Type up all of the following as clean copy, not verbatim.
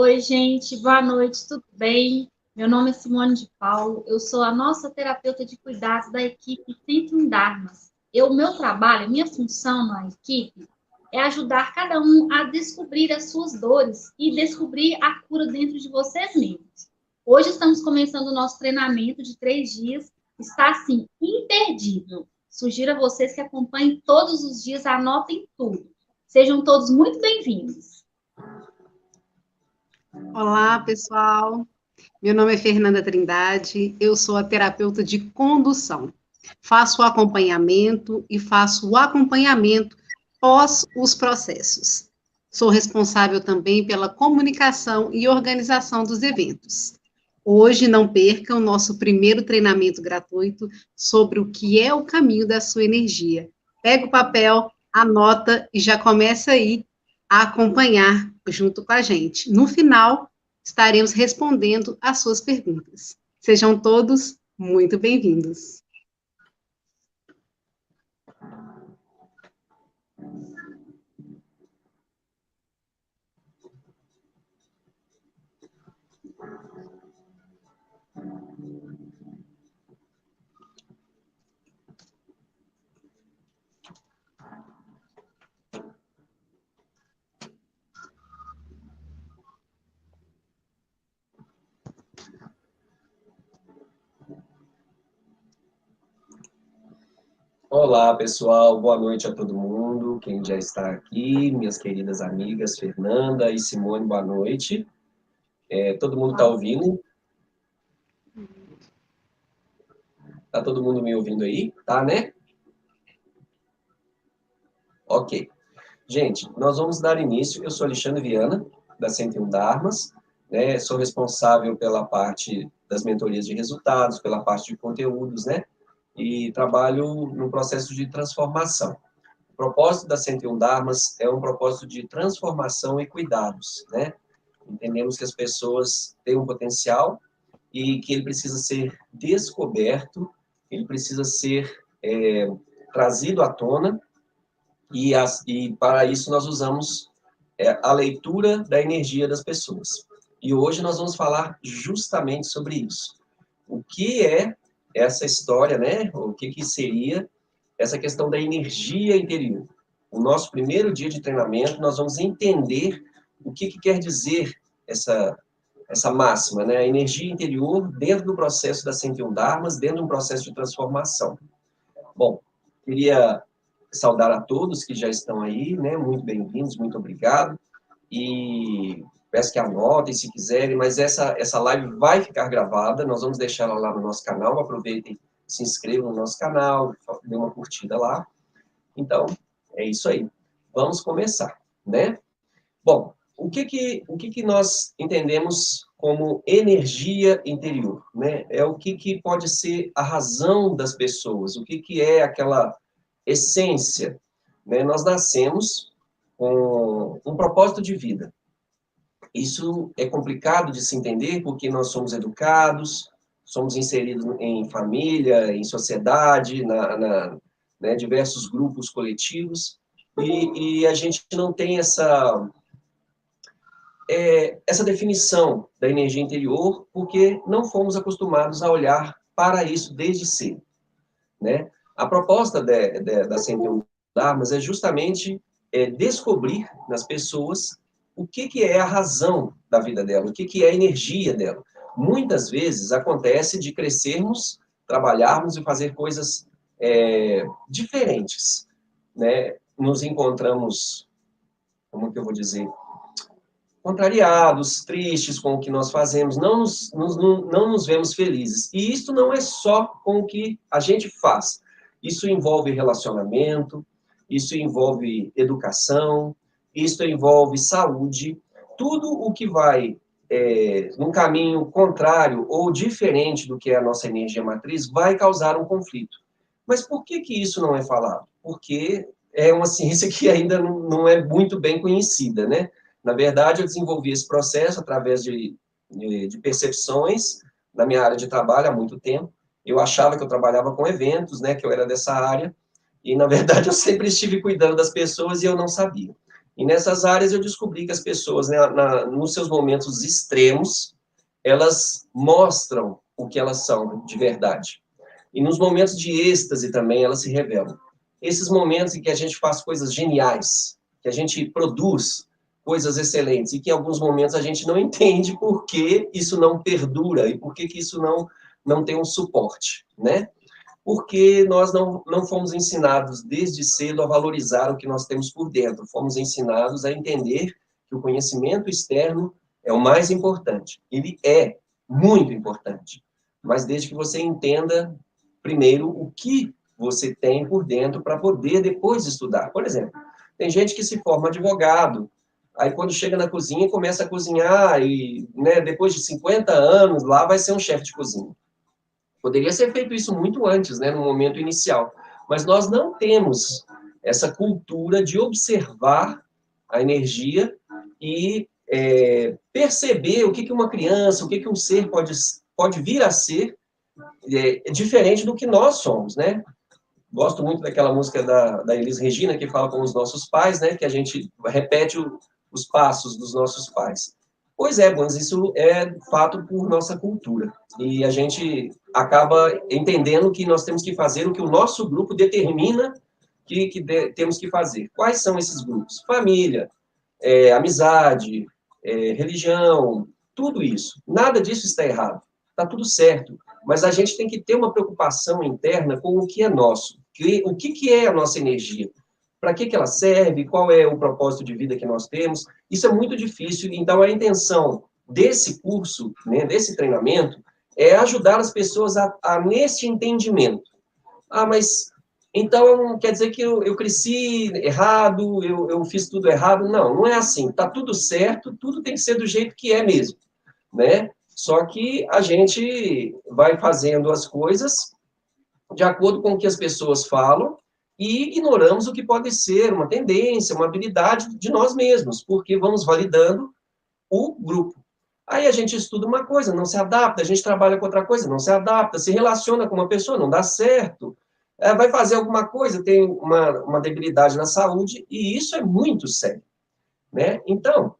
Oi, gente, boa noite, tudo bem? Meu nome é Simone de Paulo, eu sou a nossa terapeuta de cuidados da equipe Centrum Dharmas. Meu trabalho, minha função na equipe é ajudar cada um a descobrir as suas dores e descobrir a cura dentro de vocês mesmos. Hoje estamos começando o nosso treinamento de 3 dias, está assim, imperdível. Sugiro a vocês que acompanhem todos os dias, anotem tudo. Sejam todos muito bem-vindos. Olá, pessoal. Meu nome é Fernanda Trindade, eu sou a terapeuta de condução. Faço o acompanhamento e faço o acompanhamento pós os processos. Sou responsável também pela comunicação e organização dos eventos. Hoje, não percam o nosso primeiro treinamento gratuito sobre o que é o caminho da sua energia. Pega o papel, anota e já começa aí a acompanhar junto com a gente. No final, estaremos respondendo às suas perguntas. Sejam todos muito bem-vindos. Olá, pessoal, boa noite a todo mundo, quem já está aqui, minhas queridas amigas Fernanda e Simone, boa noite. Todo mundo está ouvindo? Está todo mundo me ouvindo aí? Tá, né? Ok. Gente, nós vamos dar início, eu sou Alexandre Viana, da 101 Dharmas, né? Sou responsável pela parte das mentorias de resultados, pela parte de conteúdos, né? E trabalho no processo de transformação. O propósito da 101 Dharmas é um propósito de transformação e cuidados, né? Entendemos que as pessoas têm um potencial e que ele precisa ser descoberto, ele precisa ser trazido à tona, e para isso nós usamos a leitura da energia das pessoas. E hoje nós vamos falar justamente sobre isso. O que é essa história, né? O que seria essa questão da energia interior? O nosso primeiro dia de treinamento, nós vamos entender o que quer dizer essa máxima, né? A energia interior dentro do processo da 101 Dharmas, dentro de um processo de transformação. Bom, queria saudar a todos que já estão aí, né? Muito bem-vindos, muito obrigado. E peço que anotem se quiserem, mas essa live vai ficar gravada, nós vamos deixar ela lá no nosso canal, aproveitem, se inscrevam no nosso canal, dê uma curtida lá. Então, é isso aí. Vamos começar, né? Bom, o que nós entendemos como energia interior, né? É o que pode ser a razão das pessoas, o que é aquela essência, né? Nós nascemos com um propósito de vida. Isso é complicado de se entender porque nós somos educados, somos inseridos em família, em sociedade, né, diversos grupos coletivos, e a gente não tem essa definição da energia interior porque não fomos acostumados a olhar para isso desde cedo, né? A proposta da 101 Dharmas é justamente descobrir nas pessoas o que é a razão da vida dela, o que é a energia dela. Muitas vezes acontece de crescermos, trabalharmos e fazer coisas diferentes, né? Nos encontramos, como que eu vou dizer, contrariados, tristes com o que nós fazemos, não nos vemos felizes. E isso não é só com o que a gente faz. Isso envolve relacionamento, isso envolve educação, isso envolve saúde. Tudo o que vai num caminho contrário ou diferente do que é a nossa energia matriz vai causar um conflito. Mas por que isso não é falado? Porque é uma ciência que ainda não é muito bem conhecida, né? Na verdade, eu desenvolvi esse processo através de percepções na minha área de trabalho há muito tempo. Eu achava que eu trabalhava com eventos, né, que eu era dessa área, e, na verdade, eu sempre estive cuidando das pessoas e eu não sabia. E nessas áreas eu descobri que as pessoas, né, nos seus momentos extremos, elas mostram o que elas são de verdade. E nos momentos de êxtase também elas se revelam. Esses momentos em que a gente faz coisas geniais, que a gente produz coisas excelentes, e que em alguns momentos a gente não entende por que isso não perdura, e por que isso não tem um suporte, né? Porque nós não fomos ensinados desde cedo a valorizar o que nós temos por dentro, fomos ensinados a entender que o conhecimento externo é o mais importante. Ele é muito importante, mas desde que você entenda primeiro o que você tem por dentro para poder depois estudar. Por exemplo, tem gente que se forma advogado, aí quando chega na cozinha começa a cozinhar e, né, depois de 50 anos lá vai ser um chefe de cozinha. Poderia ser feito isso muito antes, né, no momento inicial. Mas nós não temos essa cultura de observar a energia e perceber o que uma criança, o que um ser pode vir a ser, diferente do que nós somos, né? Gosto muito daquela música da Elis Regina, que fala com os nossos pais, né? Que a gente repete os passos dos nossos pais. Pois é, mas isso é fato por nossa cultura. E a gente acaba entendendo que nós temos que fazer o que o nosso grupo determina que temos que fazer. Quais são esses grupos? Família, amizade, religião, tudo isso. Nada disso está errado. Está tudo certo. Mas a gente tem que ter uma preocupação interna com o que é nosso. O que é a nossa energia? Para que ela serve? Qual é o propósito de vida que nós temos? Isso é muito difícil. Então, a intenção desse curso, né, desse treinamento, é ajudar as pessoas nesse entendimento. Ah, mas então quer dizer que eu cresci errado, eu fiz tudo errado? Não, não é assim. Está tudo certo, tudo tem que ser do jeito que é mesmo, né? Só que a gente vai fazendo as coisas de acordo com o que as pessoas falam e ignoramos o que pode ser uma tendência, uma habilidade de nós mesmos, porque vamos validando o grupo. Aí a gente estuda uma coisa, não se adapta, a gente trabalha com outra coisa, não se adapta, se relaciona com uma pessoa, não dá certo, vai fazer alguma coisa, tem uma debilidade na saúde, e isso é muito sério, né? Então,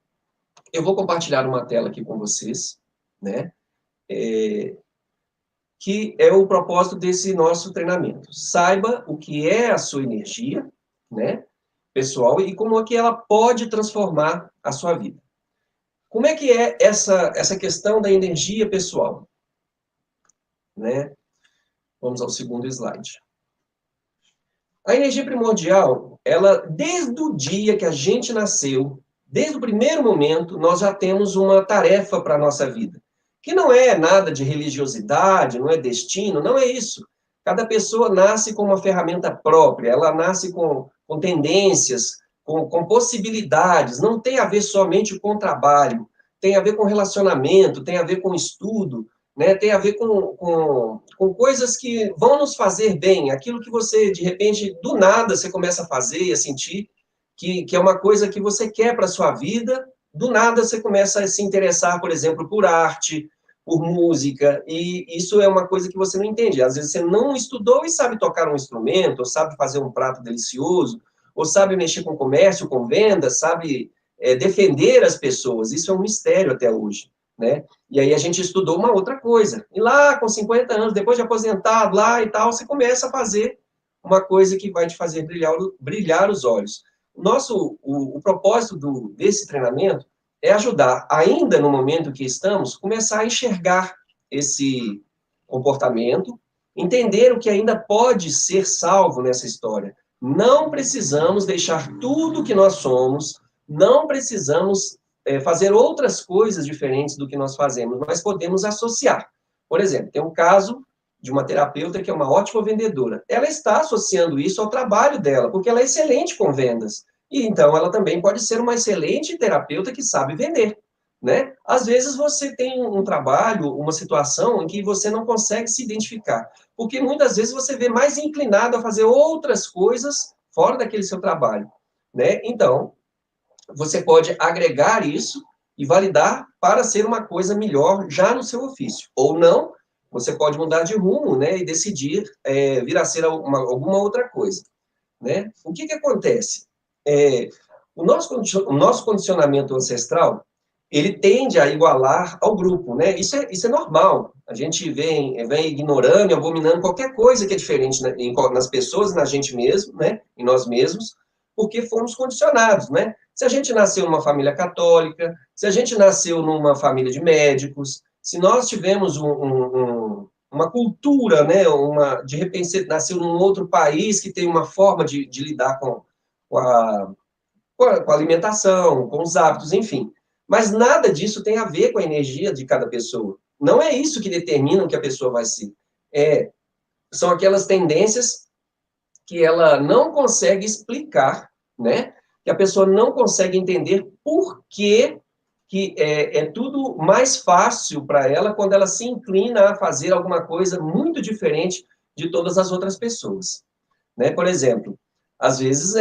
eu vou compartilhar uma tela aqui com vocês, né? Que é o propósito desse nosso treinamento. Saiba o que é a sua energia, né, pessoal, e como é que ela pode transformar a sua vida. Como é que é essa questão da energia pessoal? Né? Vamos ao segundo slide. A energia primordial, ela, desde o dia que a gente nasceu, desde o primeiro momento, nós já temos uma tarefa para a nossa vida. Que não é nada de religiosidade, não é destino, não é isso. Cada pessoa nasce com uma ferramenta própria, ela nasce com tendências, com possibilidades, não tem a ver somente com trabalho, tem a ver com relacionamento, tem a ver com estudo, né? Tem a ver com coisas que vão nos fazer bem, aquilo que você, de repente, do nada, você começa a fazer e a sentir que é uma coisa que você quer para a sua vida, do nada você começa a se interessar, por exemplo, por arte, por música, e isso é uma coisa que você não entende. Às vezes você não estudou e sabe tocar um instrumento, ou sabe fazer um prato delicioso, ou sabe mexer com comércio, com venda, sabe defender as pessoas. Isso é um mistério até hoje, né? E aí a gente estudou uma outra coisa. E lá, com 50 anos, depois de aposentado lá e tal, você começa a fazer uma coisa que vai te fazer brilhar os olhos. O propósito desse treinamento é ajudar, ainda no momento que estamos, começar a enxergar esse comportamento, entender o que ainda pode ser salvo nessa história. Não precisamos deixar tudo que nós somos, não precisamos fazer outras coisas diferentes do que nós fazemos, mas podemos associar. Por exemplo, tem um caso de uma terapeuta que é uma ótima vendedora. Ela está associando isso ao trabalho dela, porque ela é excelente com vendas. E então ela também pode ser uma excelente terapeuta que sabe vender, né? Às vezes você tem um trabalho, uma situação em que você não consegue se identificar, porque muitas vezes você vê mais inclinado a fazer outras coisas fora daquele seu trabalho, né? Então, você pode agregar isso e validar para ser uma coisa melhor já no seu ofício. Ou não, você pode mudar de rumo, né, e decidir vir a ser alguma outra coisa, né? O que acontece? o nosso condicionamento ancestral, ele tende a igualar ao grupo, né? Isso é normal. A gente vem ignorando e abominando qualquer coisa que é diferente nas pessoas, na gente mesmo, né? Em nós mesmos, porque fomos condicionados, né? Se a gente nasceu numa família católica, se a gente nasceu numa família de médicos, se nós tivemos uma cultura, né? De repente, nasceu num outro país que tem uma forma de lidar com a alimentação, com os hábitos, enfim. Mas nada disso tem a ver com a energia de cada pessoa. Não é isso que determina o que a pessoa vai ser. São aquelas tendências que ela não consegue explicar, né? Que a pessoa não consegue entender por que é tudo mais fácil para ela quando ela se inclina a fazer alguma coisa muito diferente de todas as outras pessoas. Né? Por exemplo, às vezes,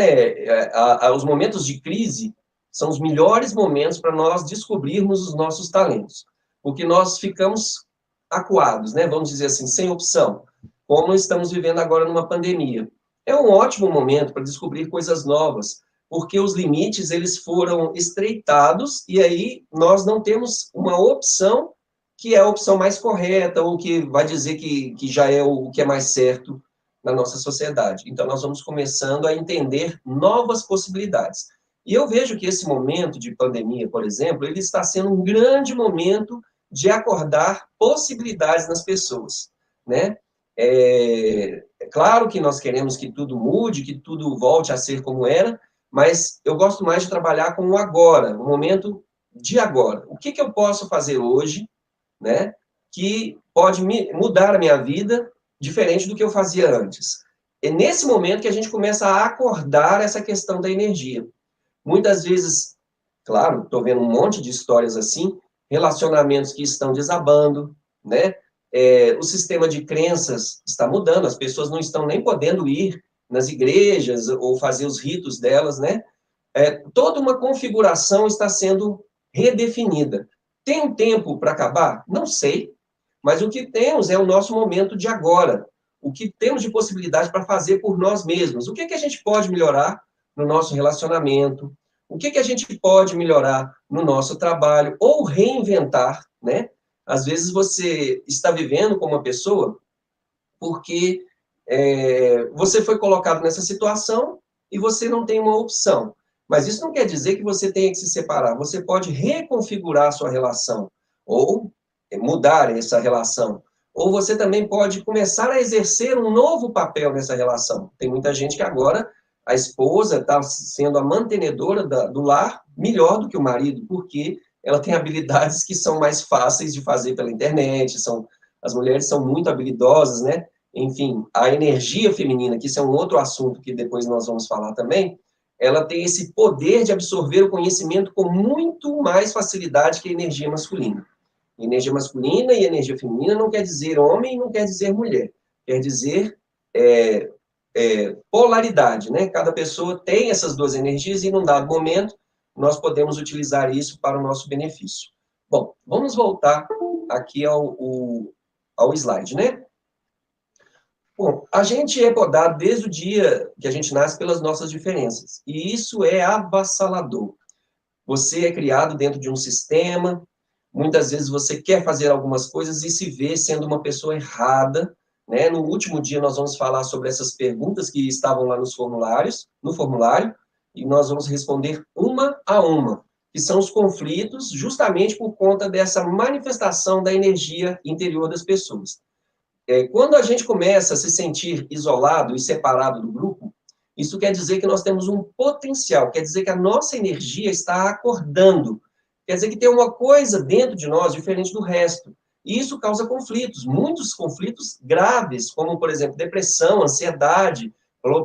os momentos de crise são os melhores momentos para nós descobrirmos os nossos talentos, porque nós ficamos acuados, né? Vamos dizer assim, sem opção, como estamos vivendo agora numa pandemia. É um ótimo momento para descobrir coisas novas, porque os limites, eles foram estreitados, e aí nós não temos uma opção que é a opção mais correta, ou que vai dizer que já é o que é mais certo na nossa sociedade. Então, nós vamos começando a entender novas possibilidades. E eu vejo que esse momento de pandemia, por exemplo, ele está sendo um grande momento de acordar possibilidades nas pessoas, né? É claro que nós queremos que tudo mude, que tudo volte a ser como era, mas eu gosto mais de trabalhar com o agora, o momento de agora. O que eu posso fazer hoje, né, que pode mudar a minha vida diferente do que eu fazia antes? É nesse momento que a gente começa a acordar essa questão da energia. Muitas vezes, claro, estou vendo um monte de histórias assim, relacionamentos que estão desabando, né? O sistema de crenças está mudando, as pessoas não estão nem podendo ir nas igrejas ou fazer os ritos delas, né? Toda uma configuração está sendo redefinida. Tem um tempo para acabar? Não sei, mas o que temos é o nosso momento de agora. O que temos de possibilidade para fazer por nós mesmos? O que a gente pode melhorar no nosso relacionamento? O que a gente pode melhorar no nosso trabalho? Ou reinventar, né? Às vezes você está vivendo com uma pessoa porque você foi colocado nessa situação e você não tem uma opção. Mas isso não quer dizer que você tenha que se separar. Você pode reconfigurar a sua relação, ou mudar essa relação. Ou você também pode começar a exercer um novo papel nessa relação. Tem muita gente que agora a esposa está sendo a mantenedora do lar melhor do que o marido, porque ela tem habilidades que são mais fáceis de fazer pela internet, as mulheres são muito habilidosas, né? Enfim, a energia feminina, que isso é um outro assunto que depois nós vamos falar também, ela tem esse poder de absorver o conhecimento com muito mais facilidade que a energia masculina. Energia masculina e energia feminina não quer dizer homem, não quer dizer mulher. Quer dizer polaridade, né? Cada pessoa tem essas duas energias e, num dado momento, nós podemos utilizar isso para o nosso benefício. Bom, vamos voltar aqui ao slide, né? Bom, a gente é podado desde o dia que a gente nasce pelas nossas diferenças, e isso é avassalador. Você é criado dentro de um sistema, muitas vezes você quer fazer algumas coisas e se vê sendo uma pessoa errada, né? No último dia nós vamos falar sobre essas perguntas que estavam lá no formulário, e nós vamos responder uma a uma, que são os conflitos, justamente por conta dessa manifestação da energia interior das pessoas. Quando a gente começa a se sentir isolado e separado do grupo, isso quer dizer que nós temos um potencial, quer dizer que a nossa energia está acordando, quer dizer que tem uma coisa dentro de nós diferente do resto. E isso causa conflitos, muitos conflitos graves, como, por exemplo, depressão, ansiedade,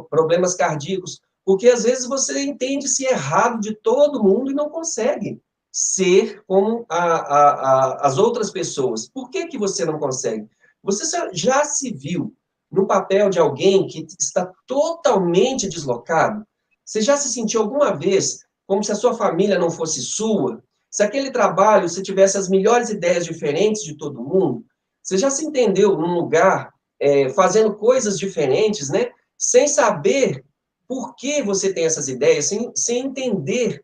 problemas cardíacos, porque às vezes você entende-se errado de todo mundo e não consegue ser como as outras pessoas. Por que você não consegue? Você já se viu no papel de alguém que está totalmente deslocado? Você já se sentiu alguma vez como se a sua família não fosse sua? Se aquele trabalho, você tivesse as melhores ideias diferentes de todo mundo? Você já se entendeu num lugar fazendo coisas diferentes, né? Sem saber por que você tem essas ideias, sem entender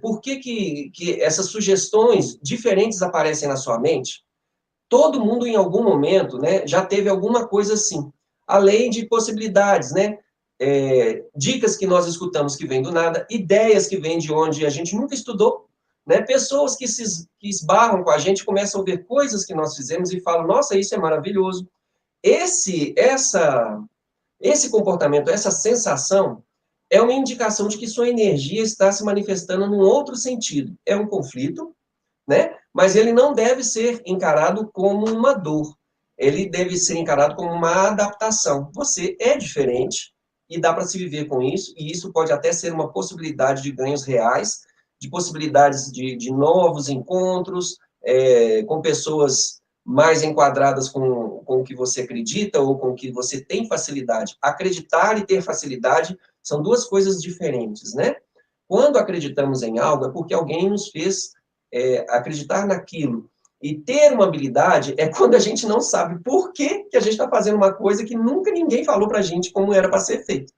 por que essas sugestões diferentes aparecem na sua mente. Todo mundo, em algum momento, né, já teve alguma coisa assim, além de possibilidades, né? Dicas que nós escutamos que vêm do nada, ideias que vêm de onde a gente nunca estudou, né? Pessoas que esbarram com a gente, começam a ver coisas que nós fizemos e falam, nossa, isso é maravilhoso. Esse comportamento, essa sensação, é uma indicação de que sua energia está se manifestando num outro sentido. É um conflito, né? Mas ele não deve ser encarado como uma dor. Ele deve ser encarado como uma adaptação. Você é diferente e dá para se viver com isso, e isso pode até ser uma possibilidade de ganhos reais, de possibilidades de novos encontros, com pessoas mais enquadradas com o que você acredita ou com o que você tem facilidade. Acreditar e ter facilidade são duas coisas diferentes, né? Quando acreditamos em algo, é porque alguém nos fez acreditar naquilo. E ter uma habilidade é quando a gente não sabe por que a gente está fazendo uma coisa que nunca ninguém falou para a gente como era para ser feito.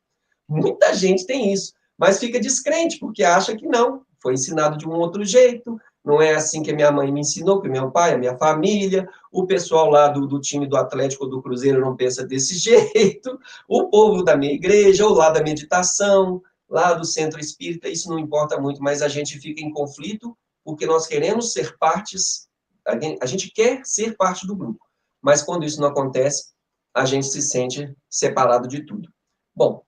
Muita gente tem isso, mas fica descrente, porque acha que não, foi ensinado de um outro jeito, não é assim que a minha mãe me ensinou, que meu pai, a minha família, o pessoal lá do time do Atlético ou do Cruzeiro não pensa desse jeito, o povo da minha igreja, ou lá da meditação, lá do centro espírita, isso não importa muito, mas a gente fica em conflito, porque nós queremos ser partes, a gente quer ser parte do grupo, mas quando isso não acontece, a gente se sente separado de tudo. Bom,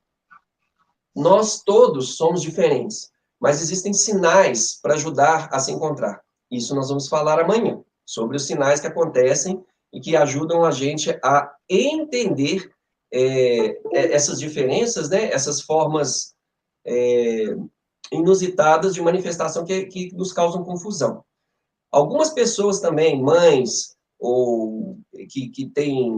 nós todos somos diferentes, mas existem sinais para ajudar a se encontrar. Isso nós vamos falar amanhã, sobre os sinais que acontecem e que ajudam a gente a entender essas diferenças, né, essas formas inusitadas de manifestação que nos causam confusão. Algumas pessoas também, mães, ou que têm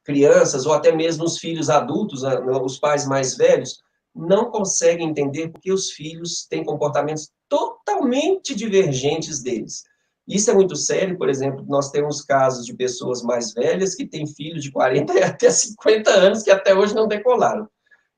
crianças, ou até mesmo os filhos adultos, os pais mais velhos, não conseguem entender porque os filhos têm comportamentos totalmente divergentes deles. Isso é muito sério, por exemplo, nós temos casos de pessoas mais velhas que têm filhos de 40 e até 50 anos que até hoje não decolaram.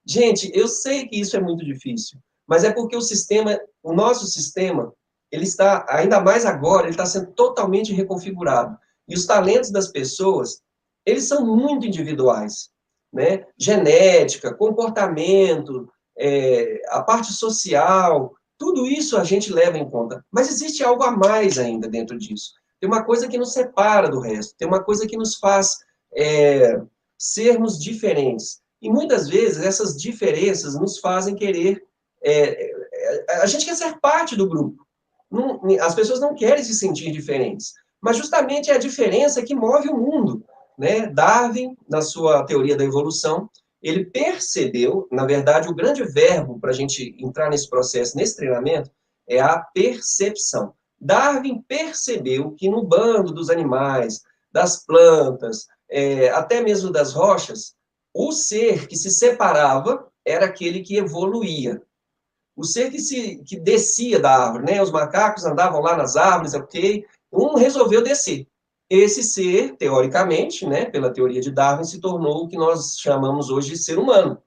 Gente, eu sei que isso é muito difícil, mas é porque o nosso sistema, ele está, ainda mais agora, ele está sendo totalmente reconfigurado. E os talentos das pessoas, eles são muito individuais, né? Genética, comportamento, a parte social, tudo isso a gente leva em conta. Mas existe algo a mais ainda dentro disso. Tem uma coisa que nos separa do resto, tem uma coisa que nos faz sermos diferentes. E muitas vezes essas diferenças nos fazem querer... a gente quer ser parte do grupo. Não, as pessoas não querem se sentir diferentes. Mas justamente é a diferença que move o mundo, né? Darwin, na sua teoria da evolução, ele percebeu, na verdade, o grande verbo para a gente entrar nesse processo, nesse treinamento, é a percepção. Darwin percebeu que no bando dos animais, das plantas, até mesmo das rochas, o ser que se separava era aquele que evoluía. O ser que descia da árvore, né? Os macacos andavam lá nas árvores, ok? Um resolveu descer. Esse ser, teoricamente, né, pela teoria de Darwin, se tornou o que nós chamamos hoje de ser humano.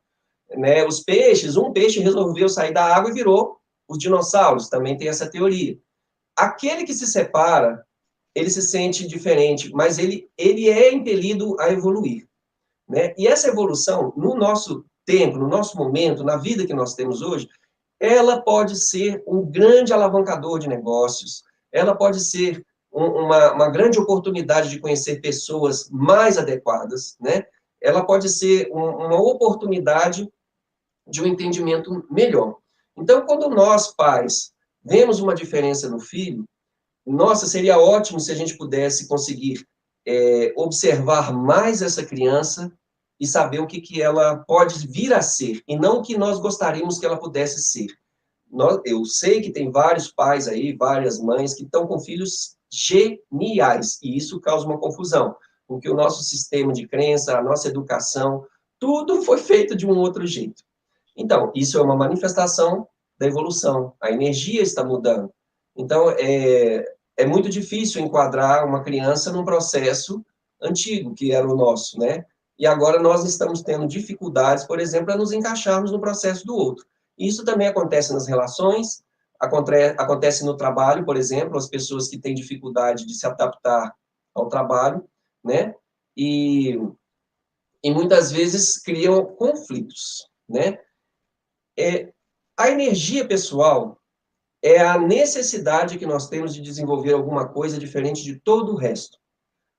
Né? Os peixes, um peixe resolveu sair da água e virou os dinossauros, também tem essa teoria. Aquele que se separa, ele se sente diferente, mas ele é impelido a evoluir. Né? E essa evolução, no nosso tempo, no nosso momento, na vida que nós temos hoje, ela pode ser um grande alavancador de negócios, ela pode ser uma grande oportunidade de conhecer pessoas mais adequadas, né? Ela pode ser uma oportunidade de um entendimento melhor. Então, quando nós, pais, vemos uma diferença no filho, nossa, seria ótimo se a gente pudesse conseguir observar mais essa criança e saber o que ela pode vir a ser, e não o que nós gostaríamos que ela pudesse ser. Eu sei que tem vários pais aí, várias mães, que estão com filhos geniais, e isso causa uma confusão, porque o nosso sistema de crença, a nossa educação, tudo foi feito de um outro jeito. Então, isso é uma manifestação da evolução, a energia está mudando. Então, é muito difícil enquadrar uma criança num processo antigo, que era o nosso, né? e agora nós estamos tendo dificuldades, por exemplo, a nos encaixarmos no processo do outro. Isso também acontece nas relações, acontece no trabalho, por exemplo, as pessoas que têm dificuldade de se adaptar ao trabalho, né? E muitas vezes criam conflitos, né? A energia pessoal é a necessidade que nós temos de desenvolver alguma coisa diferente de todo o resto.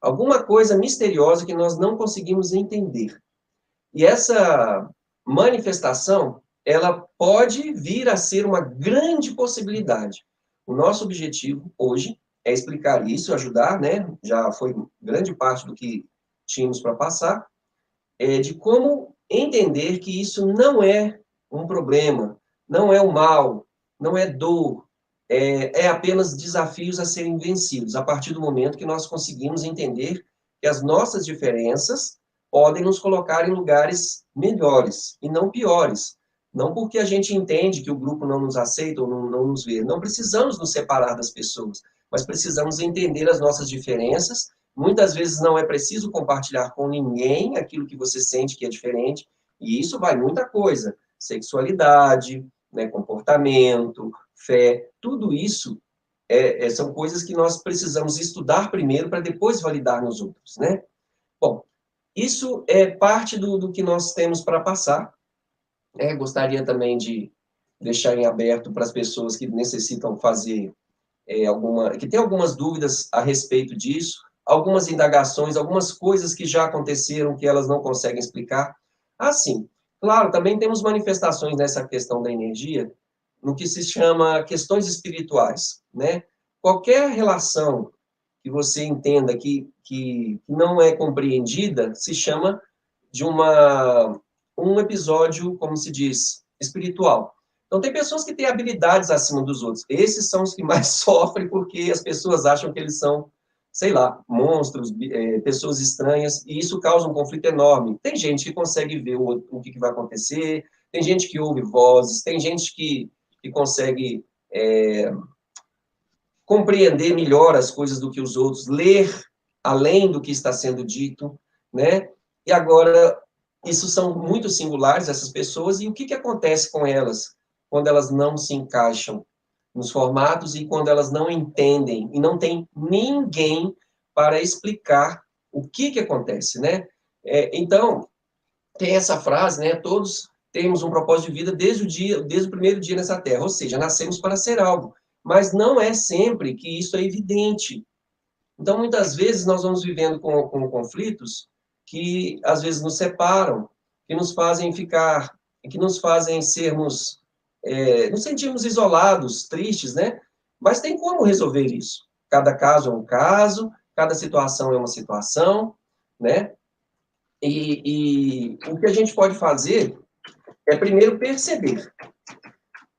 Alguma coisa misteriosa que nós não conseguimos entender. E essa manifestação, ela pode vir a ser uma grande possibilidade. O nosso objetivo hoje é explicar isso, ajudar, né? Já foi grande parte do que tínhamos para passar, de como entender que isso não é um problema, não é o mal, não é dor, é apenas desafios a serem vencidos, a partir do momento que nós conseguimos entender que as nossas diferenças podem nos colocar em lugares melhores e não piores. Não porque a gente entende que o grupo não nos aceita ou não nos vê. Não precisamos nos separar das pessoas, mas precisamos entender as nossas diferenças. Muitas vezes não é preciso compartilhar com ninguém aquilo que você sente que é diferente, e isso vai muita coisa. Sexualidade, né, comportamento, fé, tudo isso são coisas que nós precisamos estudar primeiro para depois validar nos outros, né? Bom, isso é parte do que nós temos para passar. Gostaria também de deixar em aberto para as pessoas que necessitam fazer que tem algumas dúvidas a respeito disso, algumas indagações, algumas coisas que já aconteceram que elas não conseguem explicar. Sim, claro, também temos manifestações nessa questão da energia, no que se chama questões espirituais, né? Qualquer relação que você entenda que não é compreendida, se chama de um episódio, como se diz, espiritual. Então, tem pessoas que têm habilidades acima dos outros. Esses são os que mais sofrem, porque as pessoas acham que eles são, sei lá, monstros, pessoas estranhas, e isso causa um conflito enorme. Tem gente que consegue ver o que vai acontecer, tem gente que ouve vozes, tem gente que consegue compreender melhor as coisas do que os outros, ler além do que está sendo dito, né? E agora, isso são muito singulares, essas pessoas, e o que acontece com elas quando elas não se encaixam nos formatos e quando elas não entendem e não tem ninguém para explicar o que acontece, né? Então, tem essa frase, né? Todos temos um propósito de vida desde o primeiro dia nessa terra, ou seja, nascemos para ser algo, mas não é sempre que isso é evidente. Então, muitas vezes, nós vamos vivendo com conflitos que, às vezes, nos separam, que nos fazem sermos, nos sentirmos isolados, tristes, né? Mas tem como resolver isso. Cada caso é um caso, cada situação é uma situação, né? E o que a gente pode fazer é, primeiro, perceber.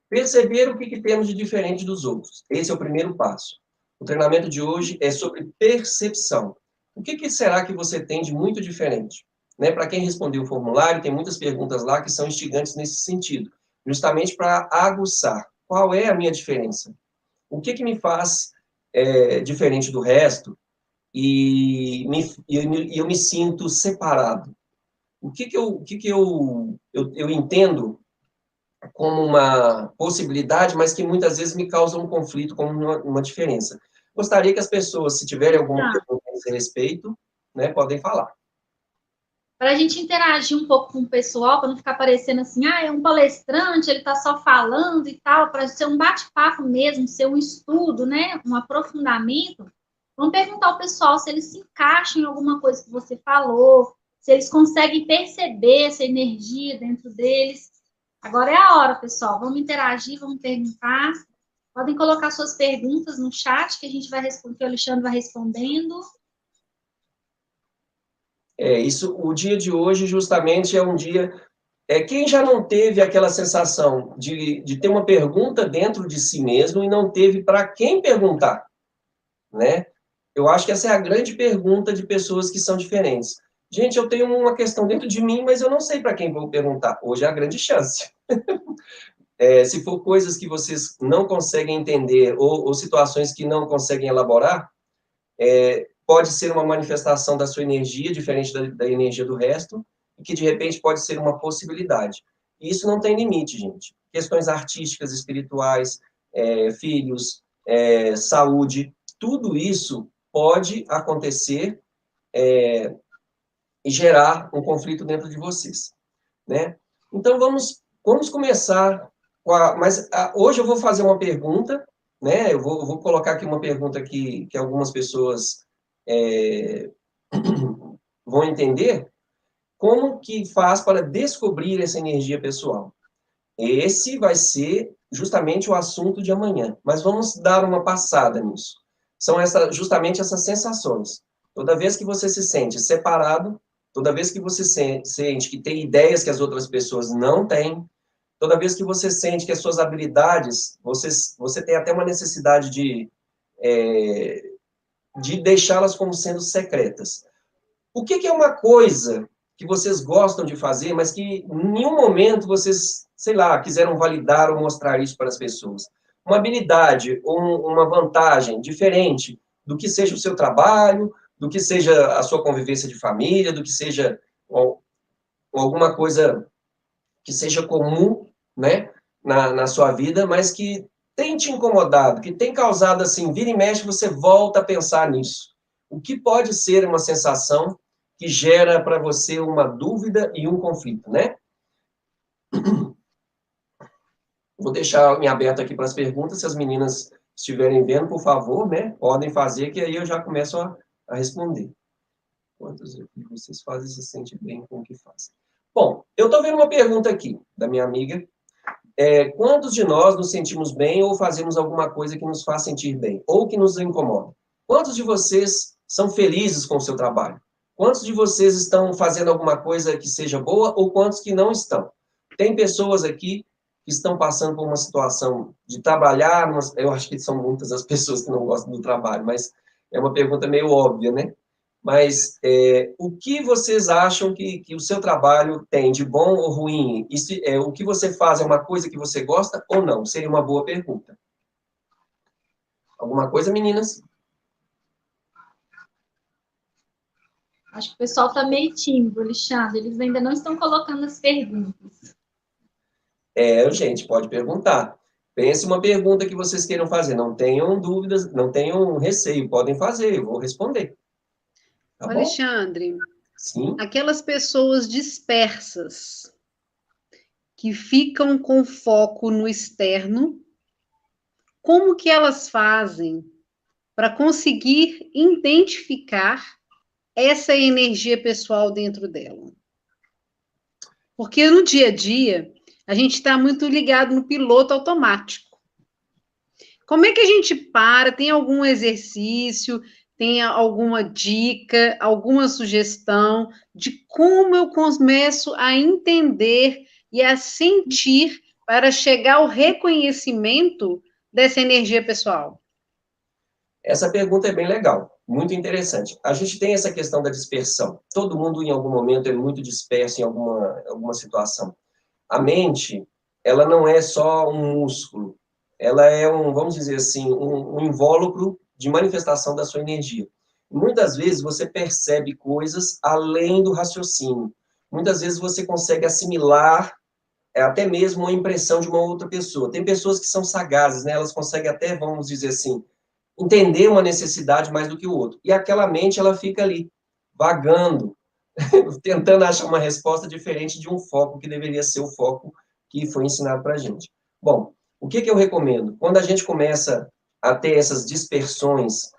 Perceber o que temos de diferente dos outros. Esse é o primeiro passo. O treinamento de hoje é sobre percepção. O que será que você tem de muito diferente? Né? Para quem respondeu o formulário, tem muitas perguntas lá que são instigantes nesse sentido, justamente para aguçar. Qual é a minha diferença? O que me faz diferente do resto e eu me sinto separado? O que eu entendo como uma possibilidade, mas que muitas vezes me causa um conflito, como uma diferença. Gostaria que as pessoas, se tiverem alguma pergunta a esse respeito, né, podem falar. Para a gente interagir um pouco com o pessoal, para não ficar parecendo assim, é um palestrante, ele está só falando e tal, para ser um bate-papo mesmo, ser um estudo, né, um aprofundamento, vamos perguntar ao pessoal se eles se encaixam em alguma coisa que você falou, se eles conseguem perceber essa energia dentro deles. Agora é a hora, pessoal. Vamos interagir, vamos perguntar. Podem colocar suas perguntas no chat que a gente vai responder, que o Alexandre vai respondendo. O dia de hoje, justamente, é um dia... quem já não teve aquela sensação de ter uma pergunta dentro de si mesmo e não teve para quem perguntar, né? Eu acho que essa é a grande pergunta de pessoas que são diferentes. Gente, eu tenho uma questão dentro de mim, mas eu não sei para quem vou perguntar. Hoje é a grande chance. Se for coisas que vocês não conseguem entender ou situações que não conseguem elaborar, pode ser uma manifestação da sua energia, diferente da energia do resto, e que, de repente, pode ser uma possibilidade. E isso não tem limite, gente. Questões artísticas, espirituais, filhos, saúde, tudo isso pode acontecer e gerar um conflito dentro de vocês, né? Então, vamos começar mas hoje eu vou fazer uma pergunta, né? Eu vou colocar aqui uma pergunta que algumas pessoas vão entender. Como que faz para descobrir essa energia pessoal? Esse vai ser justamente o assunto de amanhã, mas vamos dar uma passada nisso. São justamente essas sensações. Toda vez que você se sente separado, toda vez que você sente que tem ideias que as outras pessoas não têm, toda vez que você sente que as suas habilidades, você tem até uma necessidade de deixá-las como sendo secretas. O que é uma coisa que vocês gostam de fazer, mas que em nenhum momento vocês, sei lá, quiseram validar ou mostrar isso para as pessoas? Uma habilidade ou uma vantagem diferente do que seja o seu trabalho, do que seja a sua convivência de família, do que seja alguma coisa que seja comum, né, na sua vida, mas que tem te incomodado, que tem causado, assim, vira e mexe, você volta a pensar nisso. O que pode ser uma sensação que gera para você uma dúvida e um conflito, né? Vou deixar em aberto aqui para as perguntas, se as meninas estiverem vendo, por favor, né? Podem fazer, que aí eu já começo a responder. Quantos vocês fazem e se sentem bem com o que fazem? Bom, eu estou vendo uma pergunta aqui, da minha amiga. Quantos de nós nos sentimos bem ou fazemos alguma coisa que nos faz sentir bem, ou que nos incomoda? Quantos de vocês são felizes com o seu trabalho? Quantos de vocês estão fazendo alguma coisa que seja boa ou quantos que não estão? Tem pessoas aqui que estão passando por uma situação de trabalhar, eu acho que são muitas as pessoas que não gostam do trabalho, mas é uma pergunta meio óbvia, né? Mas o que vocês acham que o seu trabalho tem de bom ou ruim? Isso, o que você faz é uma coisa que você gosta ou não? Seria uma boa pergunta. Alguma coisa, meninas? Acho que o pessoal está meio tímido, Alexandre. Eles ainda não estão colocando as perguntas. Gente, pode perguntar. Pense uma pergunta que vocês queiram fazer. Não tenham dúvidas, não tenham receio. Podem fazer, eu vou responder. Tá bom? Alexandre, Sim. Aquelas pessoas dispersas que ficam com foco no externo, como que elas fazem para conseguir identificar essa energia pessoal dentro dela? Porque no dia a dia, a gente está muito ligado no piloto automático. Como é que a gente para? Tem algum exercício, tem alguma dica, alguma sugestão de como eu começo a entender e a sentir para chegar ao reconhecimento dessa energia pessoal? Essa pergunta é bem legal, muito interessante. A gente tem essa questão da dispersão. Todo mundo, em algum momento, é muito disperso em alguma situação. A mente, ela não é só um músculo, ela é vamos dizer assim, um invólucro de manifestação da sua energia. Muitas vezes você percebe coisas além do raciocínio. Muitas vezes você consegue assimilar até mesmo a impressão de uma outra pessoa. Tem pessoas que são sagazes, né? Elas conseguem até, vamos dizer assim, entender uma necessidade mais do que o outro. E aquela mente, ela fica ali, vagando, tentando achar uma resposta diferente de um foco que deveria ser o foco que foi ensinado para a gente. Bom, o que eu recomendo? Quando a gente começa a ter essas dispersões,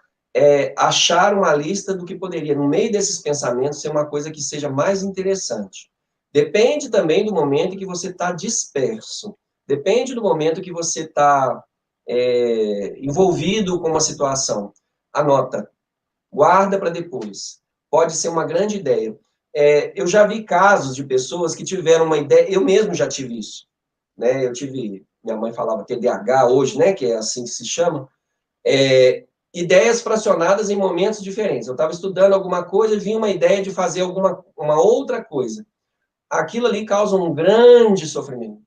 achar uma lista do que poderia, no meio desses pensamentos, ser uma coisa que seja mais interessante. Depende também do momento em que você está disperso. Depende do momento que você está envolvido com uma situação. Anota, guarda para depois. Pode ser uma grande ideia. Eu já vi casos de pessoas que tiveram uma ideia, eu mesmo já tive isso, né? Minha mãe falava TDAH hoje, né? Que é assim que se chama. Ideias fracionadas em momentos diferentes. Eu estava estudando alguma coisa e vinha uma ideia de fazer uma outra coisa. Aquilo ali causa um grande sofrimento.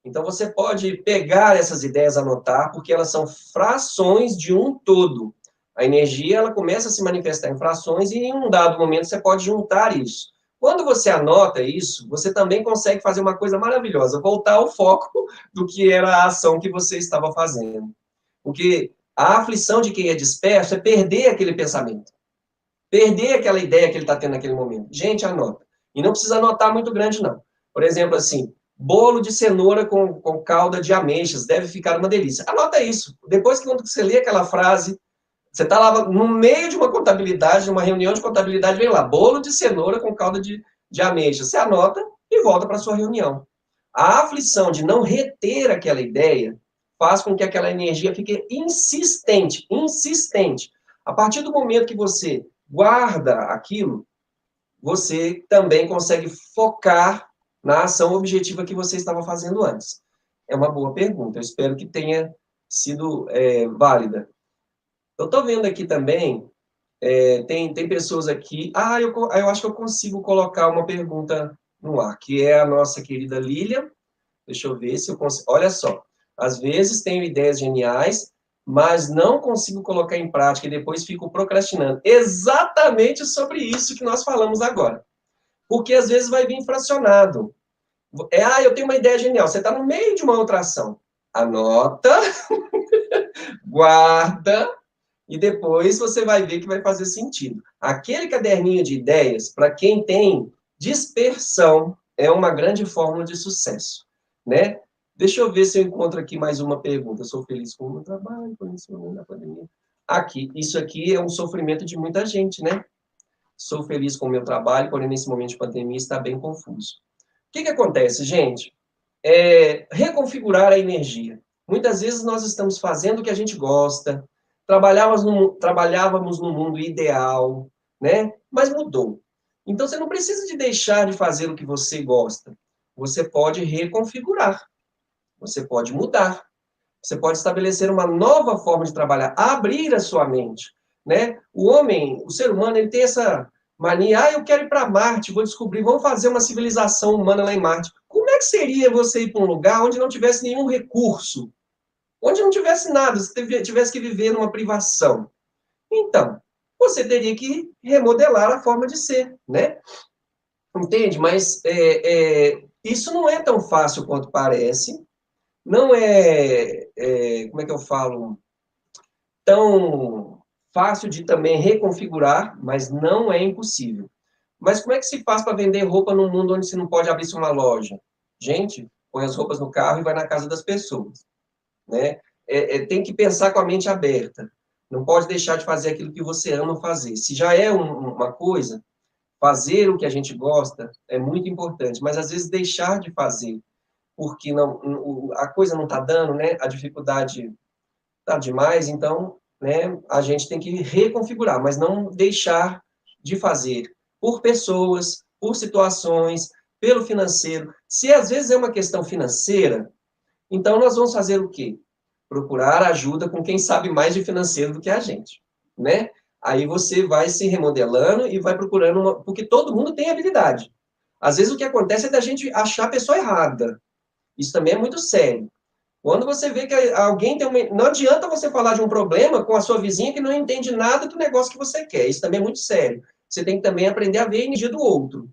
Então, você pode pegar essas ideias, anotar, porque elas são frações de um todo. A energia, ela começa a se manifestar em frações e em um dado momento você pode juntar isso. Quando você anota isso, você também consegue fazer uma coisa maravilhosa, voltar ao foco do que era a ação que você estava fazendo. Porque a aflição de quem é disperso é perder aquele pensamento, perder aquela ideia que ele está tendo naquele momento. Gente, anota. E não precisa anotar muito grande, não. Por exemplo, assim, bolo de cenoura com calda de ameixas deve ficar uma delícia. Anota isso. Depois que quando você lê aquela frase, você está lá no meio de uma contabilidade, numa reunião de contabilidade, vem lá, bolo de cenoura com calda de ameixa. Você anota e volta para a sua reunião. A aflição de não reter aquela ideia faz com que aquela energia fique insistente, insistente. A partir do momento que você guarda aquilo, você também consegue focar na ação objetiva que você estava fazendo antes. É uma boa pergunta, eu espero que tenha sido válida. Eu estou vendo aqui também, tem pessoas aqui... eu acho que eu consigo colocar uma pergunta no ar, que é a nossa querida Lília. Deixa eu ver se eu consigo... Olha só, às vezes tenho ideias geniais, mas não consigo colocar em prática e depois fico procrastinando. Exatamente sobre isso que nós falamos agora. Porque às vezes vai vir fracionado. Eu tenho uma ideia genial. Você está no meio de uma outra ação. Anota, guarda, e depois você vai ver que vai fazer sentido. Aquele caderninho de ideias, para quem tem dispersão, é uma grande fórmula de sucesso, né? Deixa eu ver se eu encontro aqui mais uma pergunta. Sou feliz com o meu trabalho, conhecimento na pandemia. Aqui, isso aqui é um sofrimento de muita gente, né? Sou feliz com o meu trabalho, porém nesse momento de pandemia está bem confuso. O que acontece, gente? Reconfigurar a energia. Muitas vezes nós estamos fazendo o que a gente gosta, trabalhávamos no mundo ideal, né? Mas mudou. Então, você não precisa de deixar de fazer o que você gosta. Você pode reconfigurar. Você pode mudar. Você pode estabelecer uma nova forma de trabalhar, abrir a sua mente, né? O homem, o ser humano, ele tem essa mania, eu quero ir para Marte, vou descobrir, vamos fazer uma civilização humana lá em Marte. Como é que seria você ir para um lugar onde não tivesse nenhum recurso? Onde não tivesse nada, você tivesse que viver numa privação. Então, você teria que remodelar a forma de ser, né? Entende? Mas isso não é tão fácil quanto parece, não como é que eu falo, tão fácil de também reconfigurar, mas não é impossível. Mas como é que se faz para vender roupa num mundo onde você não pode abrir uma loja? Gente, põe as roupas no carro e vai na casa das pessoas, né? Tem que pensar com a mente aberta. Não pode deixar de fazer aquilo que você ama fazer. Se já é uma coisa, fazer o que a gente gosta é muito importante, mas às vezes deixar de fazer porque a coisa não está dando, né? A dificuldade está demais, então, né? A gente tem que reconfigurar, mas não deixar de fazer por pessoas, por situações, pelo financeiro. Se às vezes é uma questão financeira, então nós vamos fazer o quê? Procurar ajuda com quem sabe mais de financeiro do que a gente, né? Aí você vai se remodelando e vai procurando porque todo mundo tem habilidade. Às vezes o que acontece é da gente achar a pessoa errada. Isso também é muito sério. Quando você vê que alguém tem uma... Não adianta você falar de um problema com a sua vizinha que não entende nada do negócio que você quer. Isso também é muito sério. Você tem que também aprender a ver a energia do outro,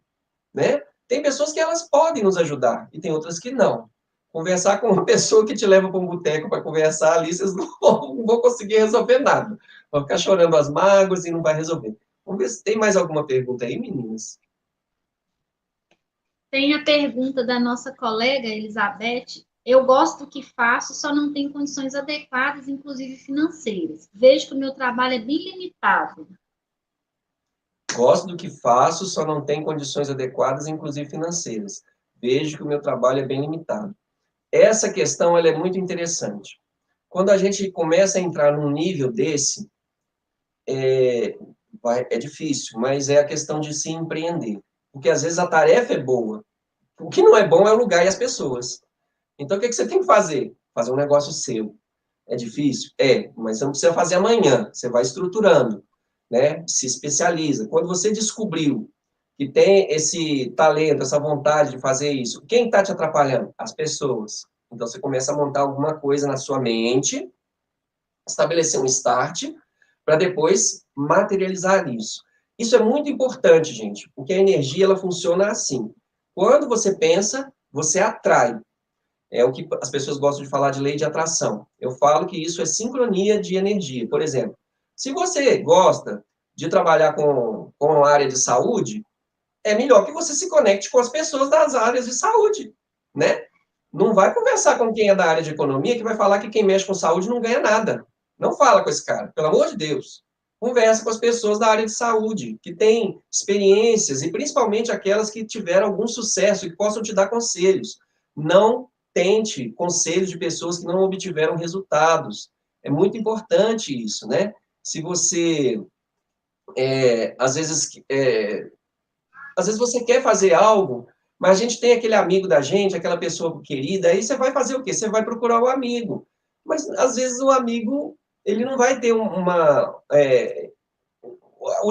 né? Tem pessoas que elas podem nos ajudar e tem outras que não. Conversar com uma pessoa que te leva para um boteco para conversar ali, vocês não vão conseguir resolver nada. Vão ficar chorando as mágoas e não vai resolver. Vamos ver se tem mais alguma pergunta aí, meninas. Tem a pergunta da nossa colega Elizabeth. Eu gosto do que faço, só não tenho condições adequadas, inclusive financeiras. Vejo que o meu trabalho é bem limitado. Gosto do que faço, só não tenho condições adequadas, inclusive financeiras. Vejo que o meu trabalho é bem limitado. Essa questão ela é muito interessante. Quando a gente começa a entrar num nível desse, é difícil, mas é a questão de se empreender. Porque às vezes a tarefa é boa. O que não é bom é o lugar e as pessoas. Então, o que você tem que fazer? Fazer um negócio seu. É difícil? Mas você não precisa fazer amanhã. Você vai estruturando, né? Se especializa. Quando você descobriu que tem esse talento, essa vontade de fazer isso, quem está te atrapalhando? As pessoas. Então, você começa a montar alguma coisa na sua mente, estabelecer um start, para depois materializar isso. Isso é muito importante, gente, porque a energia, ela funciona assim. Quando você pensa, você atrai. É o que as pessoas gostam de falar de lei de atração. Eu falo que isso é sincronia de energia. Por exemplo, se você gosta de trabalhar com a área de saúde, é melhor que você se conecte com as pessoas das áreas de saúde, né? Não vai conversar com quem é da área de economia que vai falar que quem mexe com saúde não ganha nada. Não fala com esse cara, pelo amor de Deus. Conversa com as pessoas da área de saúde, que têm experiências, e principalmente aquelas que tiveram algum sucesso e que possam te dar conselhos. Não tente conselhos de pessoas que não obtiveram resultados. É muito importante isso, né? Se você, às vezes, você quer fazer algo, mas a gente tem aquele amigo da gente, aquela pessoa querida, aí você vai fazer o quê? Você vai procurar o amigo. Mas, às vezes, o amigo, ele não vai ter o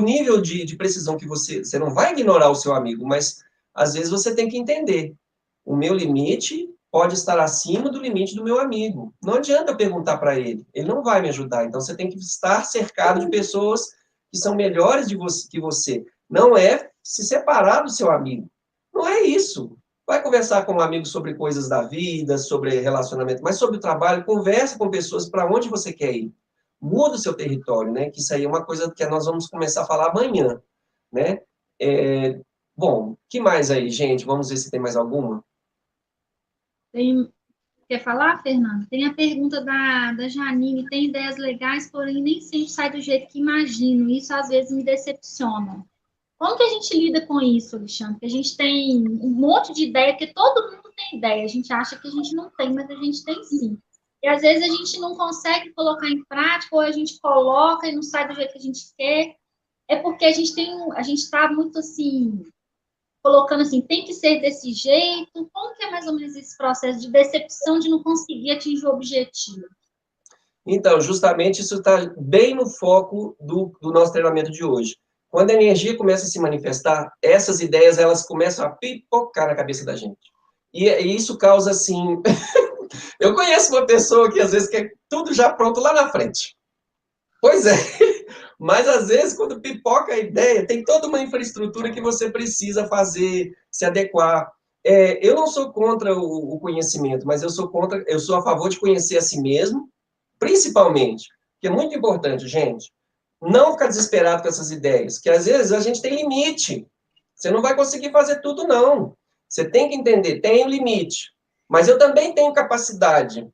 nível de precisão que você não vai ignorar o seu amigo, mas, às vezes, você tem que entender. O meu limite pode estar acima do limite do meu amigo. Não adianta eu perguntar para ele. Ele não vai me ajudar. Então, você tem que estar cercado de pessoas que são melhores que você. Não é se separar do seu amigo. Não é isso. Vai conversar com um amigo sobre coisas da vida, sobre relacionamento, mas sobre o trabalho, conversa com pessoas para onde você quer ir. Muda o seu território, né? Que isso aí é uma coisa que nós vamos começar a falar amanhã, né? Bom, que mais aí, gente? Vamos ver se tem mais alguma. Quer falar, Fernando? Tem a pergunta da Janine. Tem ideias legais, porém nem sempre sai do jeito que imagino. Isso às vezes me decepciona. Como que a gente lida com isso, Alexandre? Porque a gente tem um monte de ideia, porque todo mundo tem ideia. A gente acha que a gente não tem, mas a gente tem sim. E às vezes a gente não consegue colocar em prática, ou a gente coloca e não sai do jeito que a gente quer. É porque a gente está muito assim, colocando assim, tem que ser desse jeito. Como que é mais ou menos esse processo de decepção de não conseguir atingir o objetivo? Então, justamente isso está bem no foco do nosso treinamento de hoje. Quando a energia começa a se manifestar, essas ideias elas começam a pipocar na cabeça da gente. E isso causa assim. Eu conheço uma pessoa que às vezes quer tudo já pronto lá na frente. Pois é. Mas às vezes, quando pipoca a ideia, tem toda uma infraestrutura que você precisa fazer, se adequar. Eu não sou contra o conhecimento, mas eu sou a favor de conhecer a si mesmo, principalmente, que é muito importante, gente, não ficar desesperado com essas ideias, que às vezes a gente tem limite. Você não vai conseguir fazer tudo, não. Você tem que entender, tem um limite. Mas eu também tenho capacidade.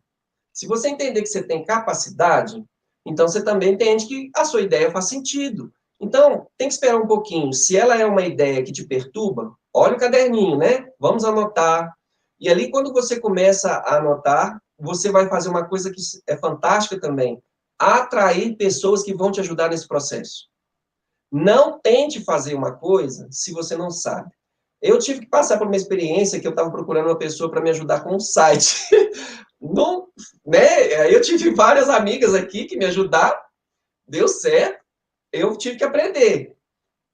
Se você entender que você tem capacidade, então você também entende que a sua ideia faz sentido. Então, tem que esperar um pouquinho. Se ela é uma ideia que te perturba, olha o caderninho, né? Vamos anotar. E ali, quando você começa a anotar, você vai fazer uma coisa que é fantástica também: atrair pessoas que vão te ajudar nesse processo. Não tente fazer uma coisa se você não sabe. Eu tive que passar por uma experiência que eu estava procurando uma pessoa para me ajudar com um site. Não, né? Eu tive várias amigas aqui que me ajudaram, deu certo, eu tive que aprender.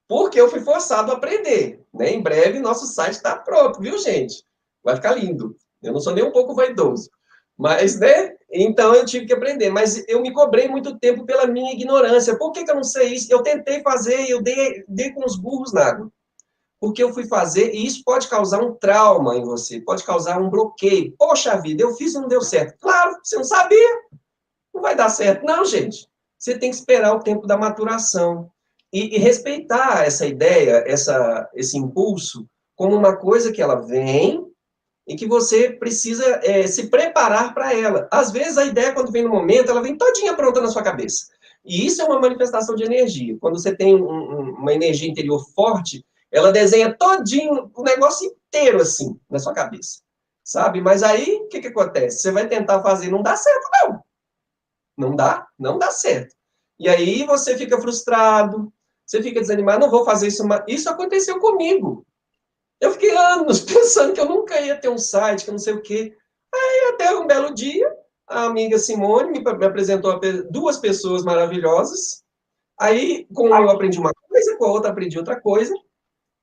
Porque eu fui forçado a aprender. Né? Em breve, nosso site está pronto, viu, gente? Vai ficar lindo. Eu não sou nem um pouco vaidoso. Mas, né? Então, eu tive que aprender. Mas eu me cobrei muito tempo pela minha ignorância. Por que eu não sei isso? Eu tentei fazer e eu dei com os burros na água. Porque eu fui fazer, e isso pode causar um trauma em você, pode causar um bloqueio. Poxa vida, eu fiz e não deu certo. Claro, você não sabia. Não vai dar certo. Não, gente. Você tem que esperar o tempo da maturação. E respeitar essa ideia, esse impulso, como uma coisa que ela vem e que você precisa se preparar para ela. Às vezes, a ideia, quando vem no momento, ela vem todinha pronta na sua cabeça. E isso é uma manifestação de energia. Quando você tem uma energia interior forte, ela desenha todinho, o negócio inteiro, assim, na sua cabeça. Sabe? Mas aí, o que acontece? Você vai tentar fazer, não dá certo, não. Não dá certo. E aí você fica frustrado, você fica desanimado, não vou fazer isso. Isso aconteceu comigo. Eu fiquei anos pensando que eu nunca ia ter um site, que eu não sei o quê. Aí até um belo dia, a amiga Simone me apresentou duas pessoas maravilhosas. Aí, com uma eu aprendi uma coisa, com a outra aprendi outra coisa.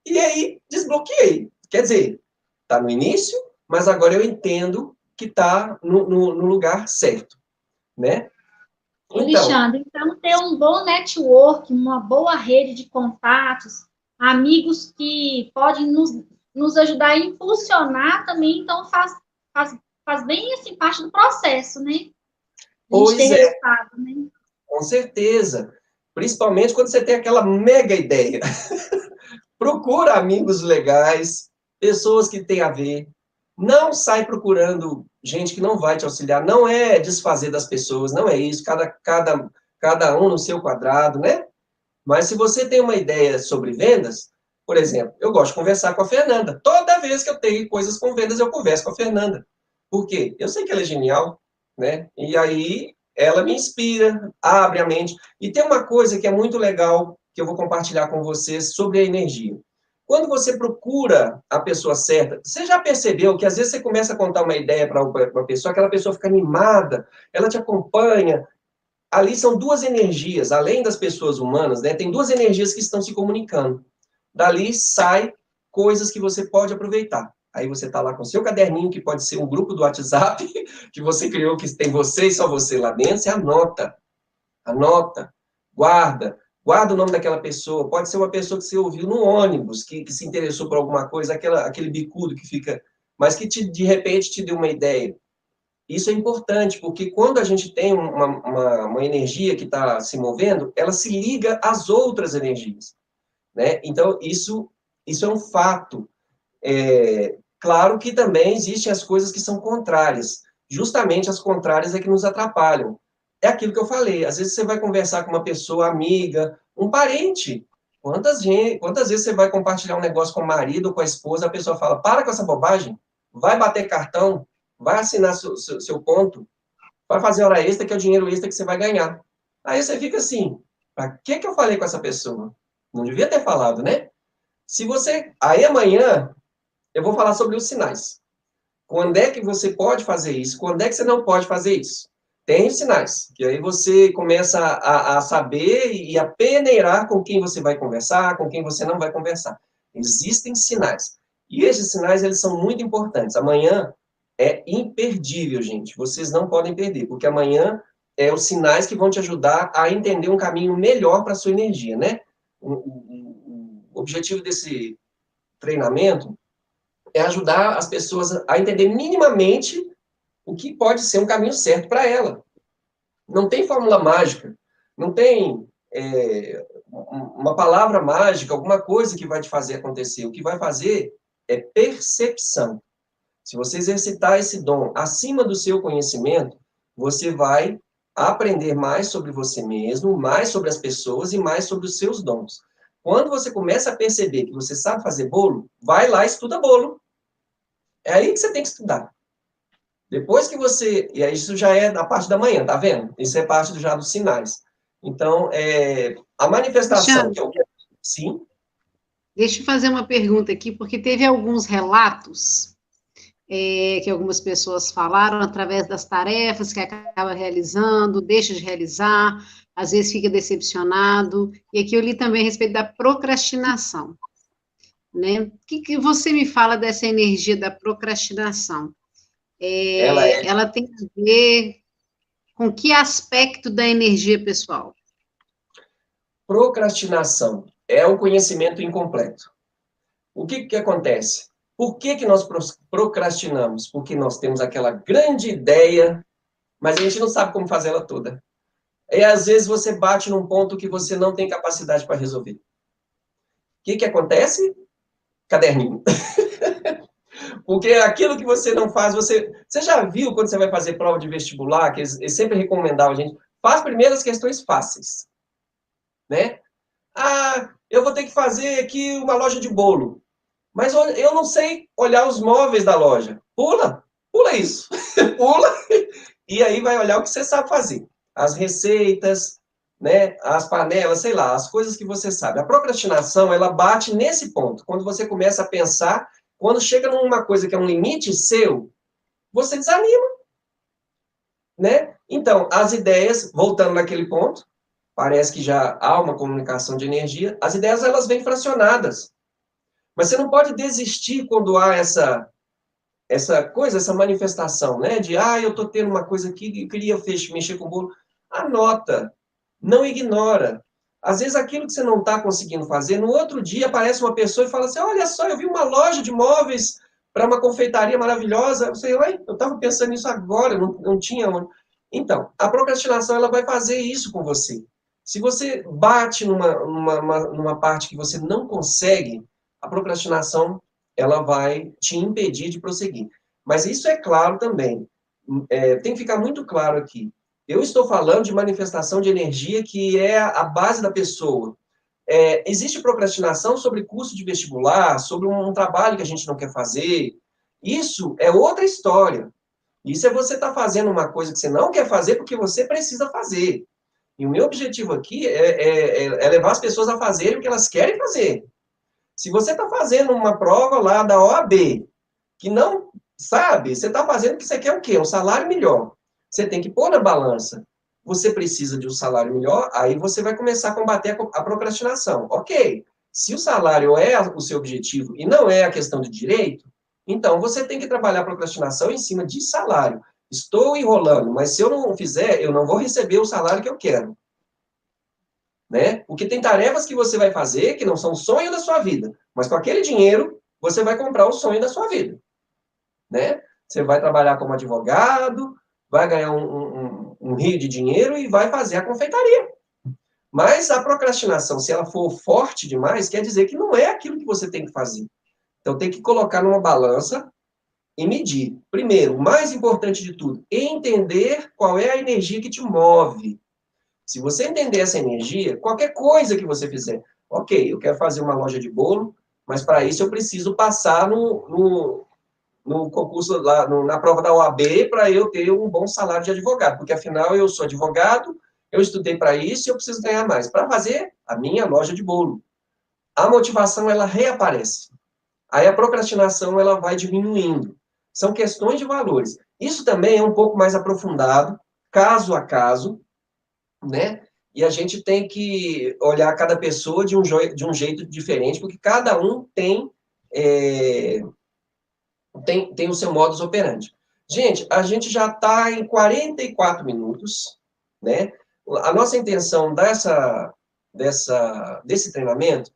E aí desbloqueei. Quer dizer, está no início, mas agora eu entendo que está no lugar certo, né? Então, Alexandre, então ter um bom network, uma boa rede de contatos, amigos que podem nos ajudar a impulsionar também, então faz, faz bem assim parte do processo, né? A gente ter pois é, resultado, né? com certeza. Principalmente quando você tem aquela mega ideia. Procura amigos legais, pessoas que têm a ver. Não sai procurando gente que não vai te auxiliar. Não é desfazer das pessoas, não é isso. Cada um no seu quadrado, né? Mas se você tem uma ideia sobre vendas, por exemplo, eu gosto de conversar com a Fernanda. Toda vez que eu tenho coisas com vendas, eu converso com a Fernanda. Por quê? Eu sei que ela é genial, né? E aí ela me inspira, abre a mente. E tem uma coisa que é muito legal que eu vou compartilhar com vocês sobre a energia. Quando você procura a pessoa certa, você já percebeu que às vezes você começa a contar uma ideia para uma pessoa, aquela pessoa fica animada, ela te acompanha, ali são duas energias, além das pessoas humanas, né? Tem duas energias que estão se comunicando. Dali sai coisas que você pode aproveitar. Aí você está lá com o seu caderninho, que pode ser um grupo do WhatsApp, que você criou, que tem você e só você lá dentro, você anota, guarda o nome daquela pessoa. Pode ser uma pessoa que você ouviu no ônibus, que se interessou por alguma coisa, aquele bicudo que fica, mas que de repente te deu uma ideia. Isso é importante, porque quando a gente tem uma energia que está se movendo, ela se liga às outras energias, né? Então, isso é um fato. Claro que também existem as coisas que são contrárias. Justamente as contrárias é que nos atrapalham. É aquilo que eu falei. Às vezes você vai conversar com uma pessoa amiga, um parente. Quantas vezes você vai compartilhar um negócio com o marido ou com a esposa, a pessoa fala, para com essa bobagem, vai bater cartão, vai assinar seu ponto, vai fazer hora extra, que é o dinheiro extra que você vai ganhar. Aí você fica assim, para que eu falei com essa pessoa? Não devia ter falado, né? Se você... Aí amanhã eu vou falar sobre os sinais. Quando é que você pode fazer isso? Quando é que você não pode fazer isso? Tem os sinais, que aí você começa a saber e a peneirar com quem você vai conversar, com quem você não vai conversar. Existem sinais. E esses sinais, eles são muito importantes. Amanhã é imperdível, gente. Vocês não podem perder, porque amanhã é os sinais que vão te ajudar a entender um caminho melhor para a sua energia, né? O objetivo desse treinamento é ajudar as pessoas a entender minimamente o que pode ser um caminho certo para ela. Não tem fórmula mágica, não tem uma palavra mágica, alguma coisa que vai te fazer acontecer. O que vai fazer é percepção. Se você exercitar esse dom acima do seu conhecimento, você vai aprender mais sobre você mesmo, mais sobre as pessoas e mais sobre os seus dons. Quando você começa a perceber que você sabe fazer bolo, vai lá e estuda bolo. É aí que você tem que estudar. Depois que você... E aí isso já é da parte da manhã, tá vendo? Isso é parte já dos sinais. Então, a manifestação... Alexandre, Que eu... Sim? deixa eu fazer uma pergunta aqui, porque teve alguns relatos que algumas pessoas falaram através das tarefas que acaba realizando, deixa de realizar, às vezes fica decepcionado, e aqui eu li também a respeito da procrastinação, né? O que você me fala dessa energia da procrastinação? Ela é Ela tem a ver com que aspecto da energia pessoal? procrastinação. É o conhecimento incompleto. O que acontece? Por que nós procrastinamos? Porque nós temos aquela grande ideia, mas a gente não sabe como fazer ela toda. E às vezes você bate num ponto que você não tem capacidade para resolver. O que acontece? Caderninho. Porque aquilo que você não faz, você já viu quando você vai fazer prova de vestibular, que eles sempre recomendavam a gente, faz primeiro as questões fáceis, né? Ah, eu vou ter que fazer aqui uma loja de bolo. Mas eu não sei olhar os móveis da loja. Pula isso. Pula, e aí vai olhar o que você sabe fazer. As receitas, né, as panelas, sei lá, as coisas que você sabe. A procrastinação, ela bate nesse ponto. Quando você começa a pensar, quando chega numa coisa que é um limite seu, você desanima, né? Então, as ideias, voltando naquele ponto, parece que já há uma comunicação de energia, as ideias, elas vêm fracionadas. Mas você não pode desistir quando há essa coisa, essa manifestação, né? De, eu tô tendo uma coisa aqui, eu queria mexer com o bolo. Anota, não ignora. Às vezes aquilo que você não está conseguindo fazer, no outro dia aparece uma pessoa e fala assim, olha só, eu vi uma loja de móveis para uma confeitaria maravilhosa. Você, eu estava pensando nisso agora, não tinha onde. Então, a procrastinação ela vai fazer isso com você. Se você bate numa parte que você não consegue, a procrastinação ela vai te impedir de prosseguir. Mas isso é claro também. Tem que ficar muito claro aqui. Eu estou falando de manifestação de energia que é a base da pessoa. Existe procrastinação sobre curso de vestibular, sobre um trabalho que a gente não quer fazer. Isso é outra história. Isso é você estar fazendo uma coisa que você não quer fazer porque você precisa fazer. E o meu objetivo aqui é levar as pessoas a fazerem o que elas querem fazer. Se você está fazendo uma prova lá da OAB, que não sabe, você está fazendo o que você quer o quê? Um salário melhor. Você tem que pôr na balança. Você precisa de um salário melhor, aí você vai começar a combater a procrastinação. Ok. Se o salário é o seu objetivo e não é a questão de direito, então você tem que trabalhar a procrastinação em cima de salário. Estou enrolando, mas se eu não fizer, eu não vou receber o salário que eu quero. Né? Porque tem tarefas que você vai fazer que não são o sonho da sua vida, mas com aquele dinheiro você vai comprar o sonho da sua vida. Né? Você vai trabalhar como advogado, vai ganhar um rio de dinheiro e vai fazer a confeitaria. Mas a procrastinação, se ela for forte demais, quer dizer que não é aquilo que você tem que fazer. Então tem que colocar numa balança e medir. Primeiro, o mais importante de tudo, entender qual é a energia que te move. Se você entender essa energia, qualquer coisa que você fizer, ok, eu quero fazer uma loja de bolo, mas para isso eu preciso passar no concurso, lá, na prova da OAB, para eu ter um bom salário de advogado, porque afinal eu sou advogado, eu estudei para isso e eu preciso ganhar mais, para fazer a minha loja de bolo. A motivação, ela reaparece. Aí a procrastinação, ela vai diminuindo. São questões de valores. Isso também é um pouco mais aprofundado, caso a caso, né? E a gente tem que olhar cada pessoa de um jeito diferente, porque cada um tem o seu modus operandi. Gente, a gente já está em 44 minutos, né? A nossa intenção desse treinamento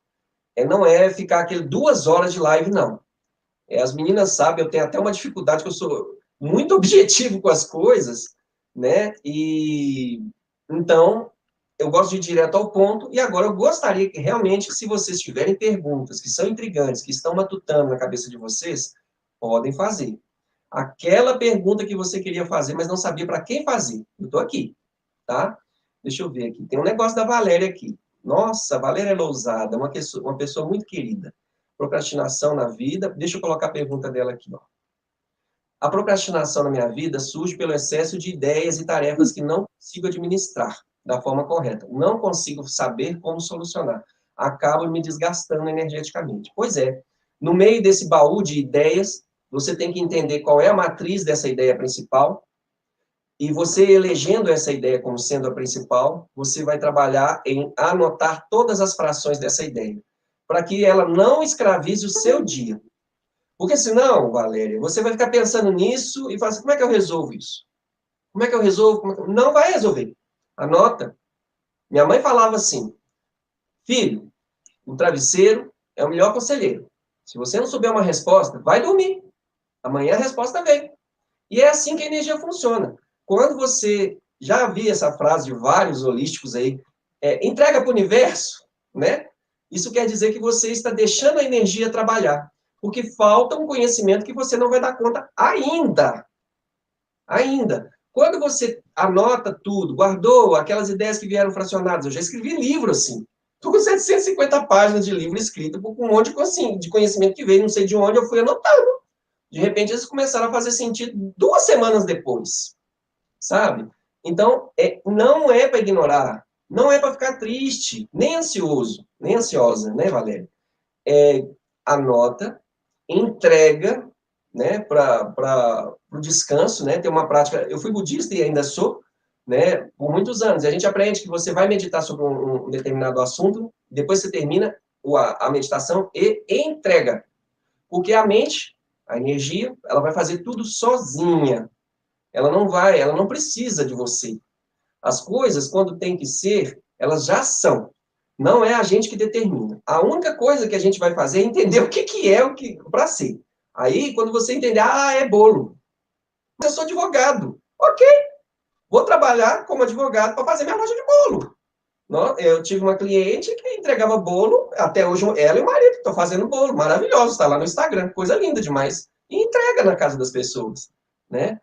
não é ficar aquele 2 horas de live, não. As meninas sabem, eu tenho até uma dificuldade, que eu sou muito objetivo com as coisas, né? E então, eu gosto de ir direto ao ponto, e agora eu gostaria que realmente, se vocês tiverem perguntas que são intrigantes, que estão matutando na cabeça de vocês, podem fazer. Aquela pergunta que você queria fazer, mas não sabia para quem fazer. Eu estou aqui, tá? Deixa eu ver aqui. Tem um negócio da Valéria aqui. Nossa, a Valéria é Lousada, uma pessoa muito querida. Procrastinação na vida. Deixa eu colocar a pergunta dela aqui, ó. A procrastinação na minha vida surge pelo excesso de ideias e tarefas que não consigo administrar da forma correta. Não consigo saber como solucionar. Acabo me desgastando energeticamente. Pois é. No meio desse baú de ideias, você tem que entender qual é a matriz dessa ideia principal, e você elegendo essa ideia como sendo a principal, você vai trabalhar em anotar todas as frações dessa ideia, para que ela não escravize o seu dia. Porque senão, Valéria, você vai ficar pensando nisso e fala assim, como é que eu resolvo isso? Como é que eu resolvo? Não vai resolver. Anota. Minha mãe falava assim, filho, o travesseiro é o melhor conselheiro. Se você não souber uma resposta, vai dormir. Amanhã a resposta vem. E é assim que a energia funciona. Quando você já viu essa frase de vários holísticos aí, entrega para o universo, né? Isso quer dizer que você está deixando a energia trabalhar. Porque falta um conhecimento que você não vai dar conta ainda. Ainda. Quando você anota tudo, guardou aquelas ideias que vieram fracionadas, eu já escrevi livro assim. Estou com 750 páginas de livro escrito, com um monte de conhecimento que veio, não sei de onde, eu fui anotando. De repente, eles começaram a fazer sentido 2 semanas depois, sabe? Então, não é para ignorar, não é para ficar triste, nem ansioso, nem ansiosa, né, Valéria? Anota, entrega, né, para o descanso, né? Tem uma prática, eu fui budista e ainda sou, né, por muitos anos. E a gente aprende que você vai meditar sobre um determinado assunto, depois você termina a meditação e entrega. Porque a mente, a energia, ela vai fazer tudo sozinha. Ela não precisa de você. As coisas, quando tem que ser, elas já são. Não é a gente que determina. A única coisa que a gente vai fazer é entender o que é o que para ser. Aí, quando você entender, é bolo. Eu sou advogado. Ok, vou trabalhar como advogado para fazer minha loja de bolo. Eu tive uma cliente que entregava bolo, até hoje ela e o marido estão fazendo bolo, maravilhoso, está lá no Instagram, coisa linda demais. E entrega na casa das pessoas, né?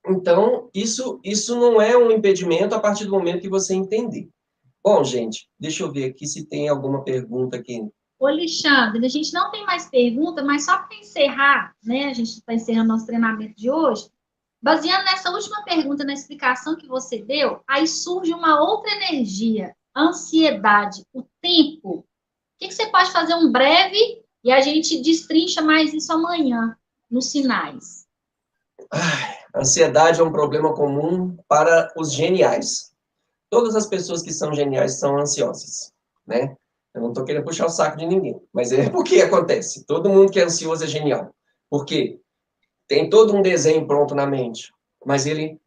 Então, isso não é um impedimento a partir do momento que você entender. Bom, gente, deixa eu ver aqui se tem alguma pergunta aqui. Ô, Alexandre, a gente não tem mais pergunta, mas só para encerrar, né? A gente está encerrando nosso treinamento de hoje. Baseando nessa última pergunta, na explicação que você deu, aí surge uma outra energia, ansiedade, o tempo. O que você pode fazer um breve e a gente destrincha mais isso amanhã, nos sinais? Ansiedade é um problema comum para os geniais. Todas as pessoas que são geniais são ansiosas, né? Eu não estou querendo puxar o saco de ninguém, mas é porque acontece. Todo mundo que é ansioso é genial. Por quê? Tem todo um desenho pronto na mente, mas ele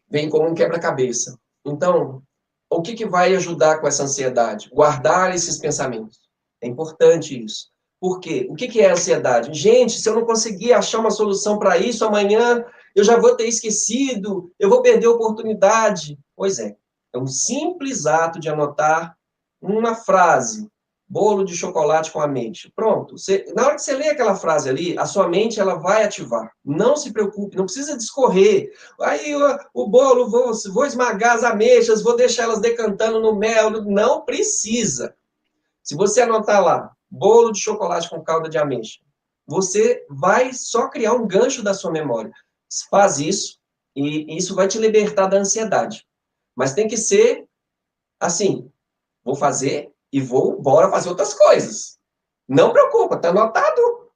vem como um quebra-cabeça. Então, o que vai ajudar com essa ansiedade? Guardar esses pensamentos. É importante isso. Por quê? O que é ansiedade? Gente, se eu não conseguir achar uma solução para isso, amanhã eu já vou ter esquecido, eu vou perder a oportunidade. Pois é, é um simples ato de anotar uma frase, bolo de chocolate com ameixa. Pronto. Na hora que você lê aquela frase ali, a sua mente ela vai ativar. Não se preocupe, não precisa discorrer. Aí o bolo, vou esmagar as ameixas, vou deixar elas decantando no mel. Não precisa. Se você anotar lá, bolo de chocolate com calda de ameixa, você vai só criar um gancho da sua memória. Faz isso, e isso vai te libertar da ansiedade. Mas tem que ser assim, vou fazer e vou bora fazer outras coisas. Não preocupa, tá anotado.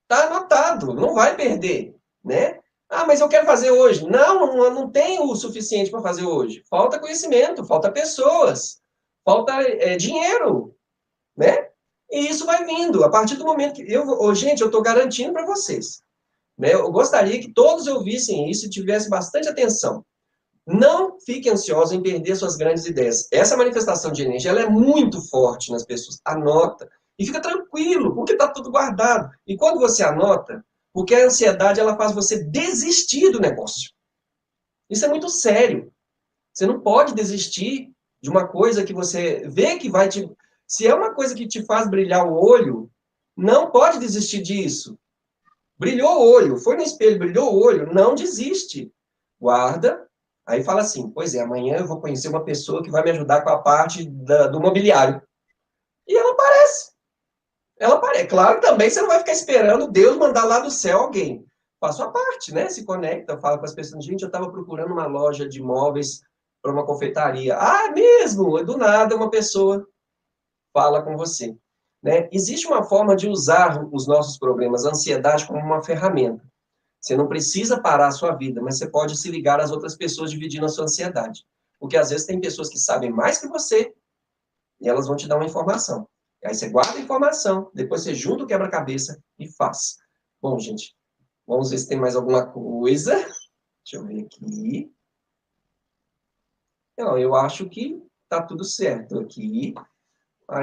Tá anotado, não vai perder, né? Mas eu quero fazer hoje. Não tem o suficiente para fazer hoje. Falta conhecimento, falta pessoas, falta dinheiro, né? E isso vai vindo. A partir do momento que gente, eu estou garantindo para vocês, né? Eu gostaria que todos ouvissem isso e tivessem bastante atenção. Não fique ansioso em perder suas grandes ideias. Essa manifestação de energia ela é muito forte nas pessoas. Anota. E fica tranquilo, porque está tudo guardado. E quando você anota, porque a ansiedade ela faz você desistir do negócio. Isso é muito sério. Você não pode desistir de uma coisa que você vê que vai te... Se é uma coisa que te faz brilhar o olho, não pode desistir disso. Brilhou o olho, foi no espelho, brilhou o olho, não desiste. Guarda. Aí fala assim, pois é, amanhã eu vou conhecer uma pessoa que vai me ajudar com a parte do mobiliário. E ela aparece. Ela aparece. Claro, também você não vai ficar esperando Deus mandar lá do céu alguém. Faz sua parte, né? Se conecta, fala com as pessoas. Gente, eu estava procurando uma loja de móveis para uma confeitaria. Mesmo? Do nada uma pessoa fala com você. Né? Existe uma forma de usar os nossos problemas, a ansiedade, como uma ferramenta. Você não precisa parar a sua vida, mas você pode se ligar às outras pessoas dividindo a sua ansiedade. Porque às vezes tem pessoas que sabem mais que você e elas vão te dar uma informação. E aí você guarda a informação, depois você junta o quebra-cabeça e faz. Bom, gente, vamos ver se tem mais alguma coisa. Deixa eu ver aqui. Não, eu acho que tá tudo certo aqui.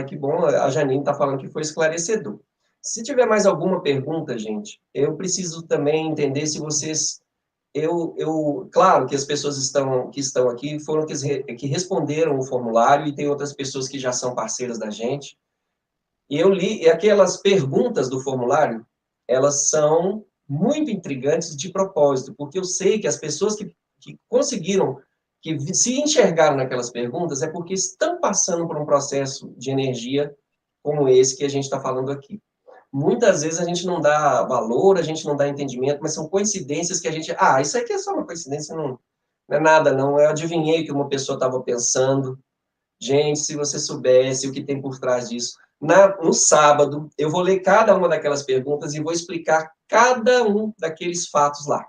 Que bom, a Janine está falando que foi esclarecedor. Se tiver mais alguma pergunta, gente, eu preciso também entender se vocês... Claro que as pessoas que estão aqui foram que responderam o formulário e tem outras pessoas que já são parceiras da gente. E eu li, e aquelas perguntas do formulário, elas são muito intrigantes de propósito, porque eu sei que as pessoas que conseguiram, que se enxergaram naquelas perguntas, é porque estão passando por um processo de energia como esse que a gente está falando aqui. Muitas vezes a gente não dá valor, a gente não dá entendimento, mas são coincidências que a gente... isso aqui é só uma coincidência, não é nada, não. Eu adivinhei que uma pessoa estava pensando. Gente, se você soubesse o que tem por trás disso. No sábado, eu vou ler cada uma daquelas perguntas e vou explicar cada um daqueles fatos lá.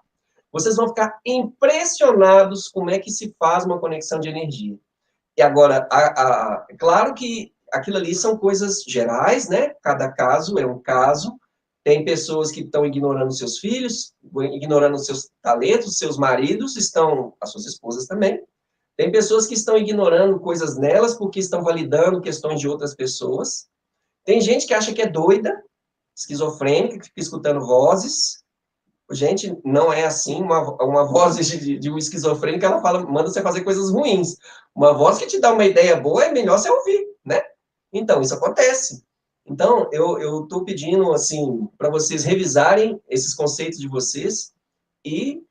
Vocês vão ficar impressionados como é que se faz uma conexão de energia. E agora, claro que aquilo ali são coisas gerais, né? Cada caso é um caso. Tem pessoas que estão ignorando seus filhos, ignorando seus talentos, seus maridos, as suas esposas também. Tem pessoas que estão ignorando coisas nelas porque estão validando questões de outras pessoas. Tem gente que acha que é doida, esquizofrênica, que fica escutando vozes. Gente, não é assim. Uma voz de um esquizofrênico, ela fala, manda você fazer coisas ruins. Uma voz que te dá uma ideia boa, é melhor você ouvir, né? Então, isso acontece. Então, eu estou pedindo, assim, para vocês revisarem esses conceitos de vocês e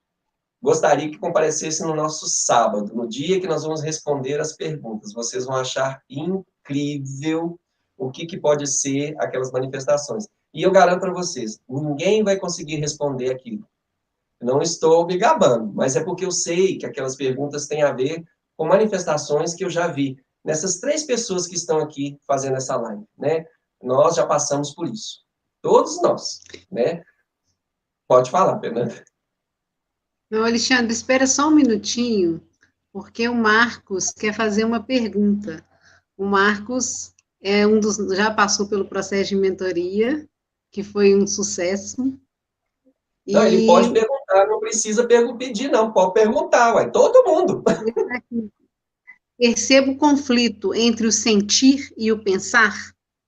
gostaria que comparecessem no nosso sábado, no dia que nós vamos responder as perguntas. Vocês vão achar incrível o que pode ser aquelas manifestações. E eu garanto para vocês, ninguém vai conseguir responder aquilo. Não estou me gabando, mas é porque eu sei que aquelas perguntas têm a ver com manifestações que eu já vi nessas 3 pessoas que estão aqui fazendo essa live, né? Nós já passamos por isso. Todos nós, né? Pode falar, Fernanda. Não, Alexandre, espera só um minutinho, porque o Marcos quer fazer uma pergunta. O Marcos já passou pelo processo de mentoria, que foi um sucesso. Não, ele pode perguntar, não precisa pedir, não. Pode perguntar, ué, todo mundo. Perceba o conflito entre o sentir e o pensar?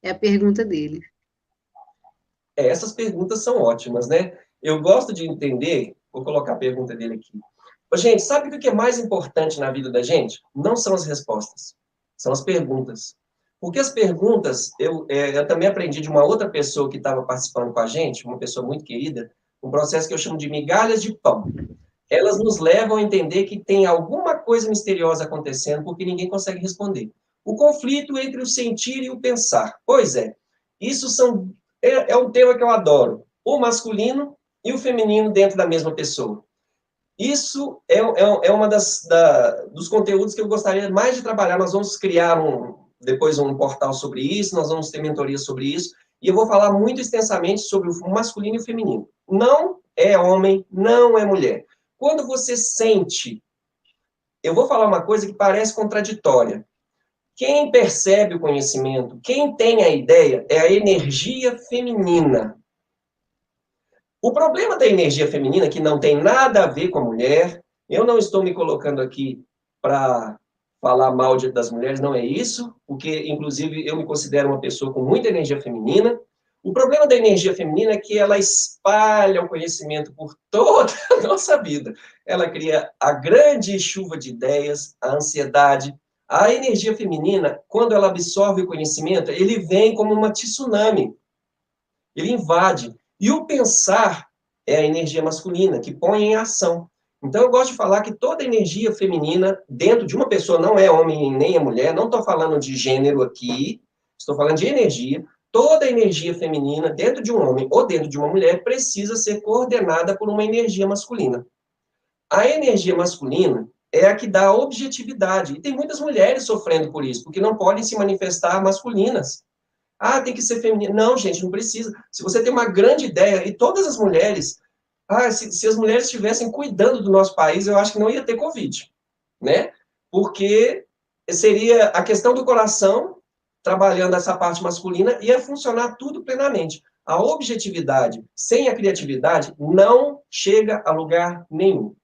É a pergunta dele. Essas perguntas são ótimas, né? Eu gosto de entender, vou colocar a pergunta dele aqui. Gente, sabe o que é mais importante na vida da gente? Não são as respostas, são as perguntas. Porque as perguntas, eu também aprendi de uma outra pessoa que estava participando com a gente, uma pessoa muito querida, um processo que eu chamo de migalhas de pão. Elas nos levam a entender que tem alguma coisa misteriosa acontecendo porque ninguém consegue responder. O conflito entre o sentir e o pensar. Pois é, isso é um tema que eu adoro. O masculino e o feminino dentro da mesma pessoa. Isso é uma dos conteúdos que eu gostaria mais de trabalhar. Nós vamos criar depois um portal sobre isso, nós vamos ter mentoria sobre isso, e eu vou falar muito extensamente sobre o masculino e o feminino. Não é homem, não é mulher. Quando você sente, eu vou falar uma coisa que parece contraditória. Quem percebe o conhecimento, quem tem a ideia, é a energia feminina. O problema da energia feminina, que não tem nada a ver com a mulher, eu não estou me colocando aqui para falar mal das mulheres, não é isso, porque, inclusive, eu me considero uma pessoa com muita energia feminina. O problema da energia feminina é que ela espalha o conhecimento por toda a nossa vida. Ela cria a grande chuva de ideias, a ansiedade. A energia feminina, quando ela absorve o conhecimento, ele vem como uma tsunami. Ele invade. E o pensar é a energia masculina, que põe em ação. Então, eu gosto de falar que toda energia feminina, dentro de uma pessoa, não é homem nem é mulher, não estou falando de gênero aqui, estou falando de energia. Toda energia feminina, dentro de um homem ou dentro de uma mulher, precisa ser coordenada por uma energia masculina. A energia masculina é a que dá a objetividade. E tem muitas mulheres sofrendo por isso, porque não podem se manifestar masculinas. Ah, tem que ser feminino. Não, gente, não precisa. Se você tem uma grande ideia, e todas as mulheres, se as mulheres estivessem cuidando do nosso país, eu acho que não ia ter Covid, né? Porque seria a questão do coração, trabalhando essa parte masculina, ia funcionar tudo plenamente. A objetividade sem a criatividade não chega a lugar nenhum.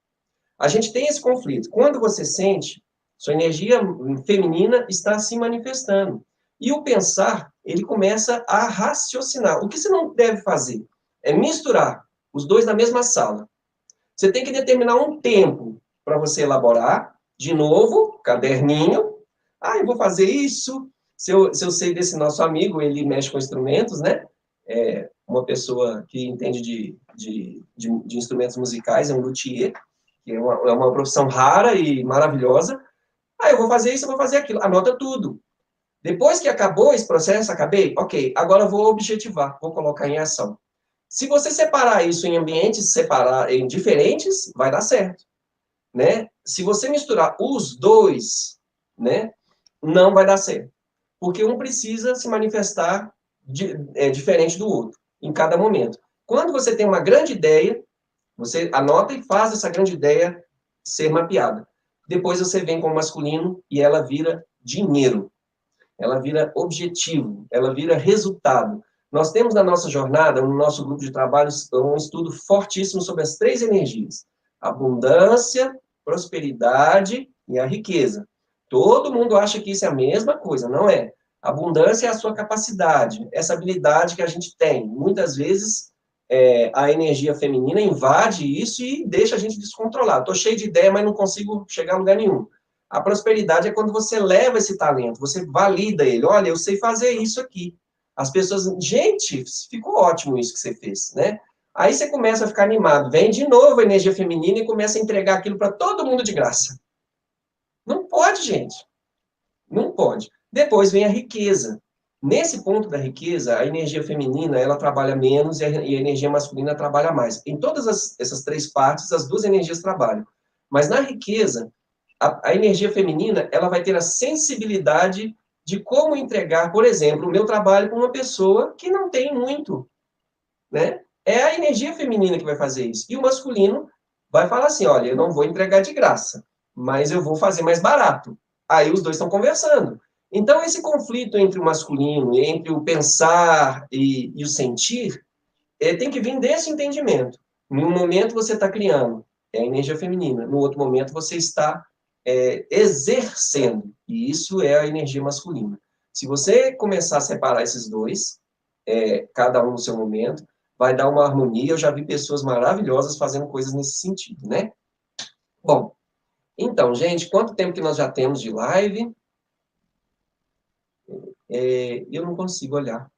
A gente tem esse conflito. Quando você sente, sua energia feminina está se manifestando. E o pensar, ele começa a raciocinar. O que você não deve fazer é misturar os dois na mesma sala. Você tem que determinar um tempo para você elaborar, de novo, caderninho. Ah, eu vou fazer isso. Se eu sei desse nosso amigo, ele mexe com instrumentos, né? É uma pessoa que entende de instrumentos musicais, é um luthier, que é uma profissão rara e maravilhosa. Ah, eu vou fazer isso, eu vou fazer aquilo. Anota tudo. Depois que acabou esse processo, acabei? Ok, agora eu vou objetivar, vou colocar em ação. Se você separar isso em ambientes em diferentes, vai dar certo, né? Se você misturar os dois, né, não vai dar certo. Porque um precisa se manifestar diferente do outro, em cada momento. Quando você tem uma grande ideia, você anota e faz essa grande ideia ser mapeada. Depois você vem com o masculino e ela vira dinheiro. Ela vira objetivo, ela vira resultado. Nós temos na nossa jornada, no nosso grupo de trabalho, um estudo fortíssimo sobre as 3 energias. Abundância, prosperidade e a riqueza. Todo mundo acha que isso é a mesma coisa, não é? Abundância é a sua capacidade, essa habilidade que a gente tem. Muitas vezes, a energia feminina invade isso e deixa a gente descontrolado. Estou cheio de ideia, mas não consigo chegar a lugar nenhum. A prosperidade é quando você leva esse talento, você valida ele. Olha, eu sei fazer isso aqui. As pessoas, gente, ficou ótimo isso que você fez, né? Aí você começa a ficar animado. Vem de novo a energia feminina e começa a entregar aquilo para todo mundo de graça. Não pode, gente. Não pode. Depois vem a riqueza. Nesse ponto da riqueza, a energia feminina, ela trabalha menos e a energia masculina trabalha mais. Em todas essas três partes, as duas energias trabalham. Mas na riqueza, a energia feminina, ela vai ter a sensibilidade de como entregar, por exemplo, o meu trabalho para uma pessoa que não tem muito, né? É a energia feminina que vai fazer isso. E o masculino vai falar assim, olha, eu não vou entregar de graça, mas eu vou fazer mais barato. Aí os dois estão conversando. Então, esse conflito entre o masculino, entre o pensar e o sentir, tem que vir desse entendimento. Num momento você está criando, é a energia feminina. No outro momento você está exercendo, e isso é a energia masculina. Se você começar a separar esses dois, cada um no seu momento, vai dar uma harmonia. Eu já vi pessoas maravilhosas fazendo coisas nesse sentido, né? Bom, então, gente, quanto tempo que nós já temos de live? Eu não consigo olhar.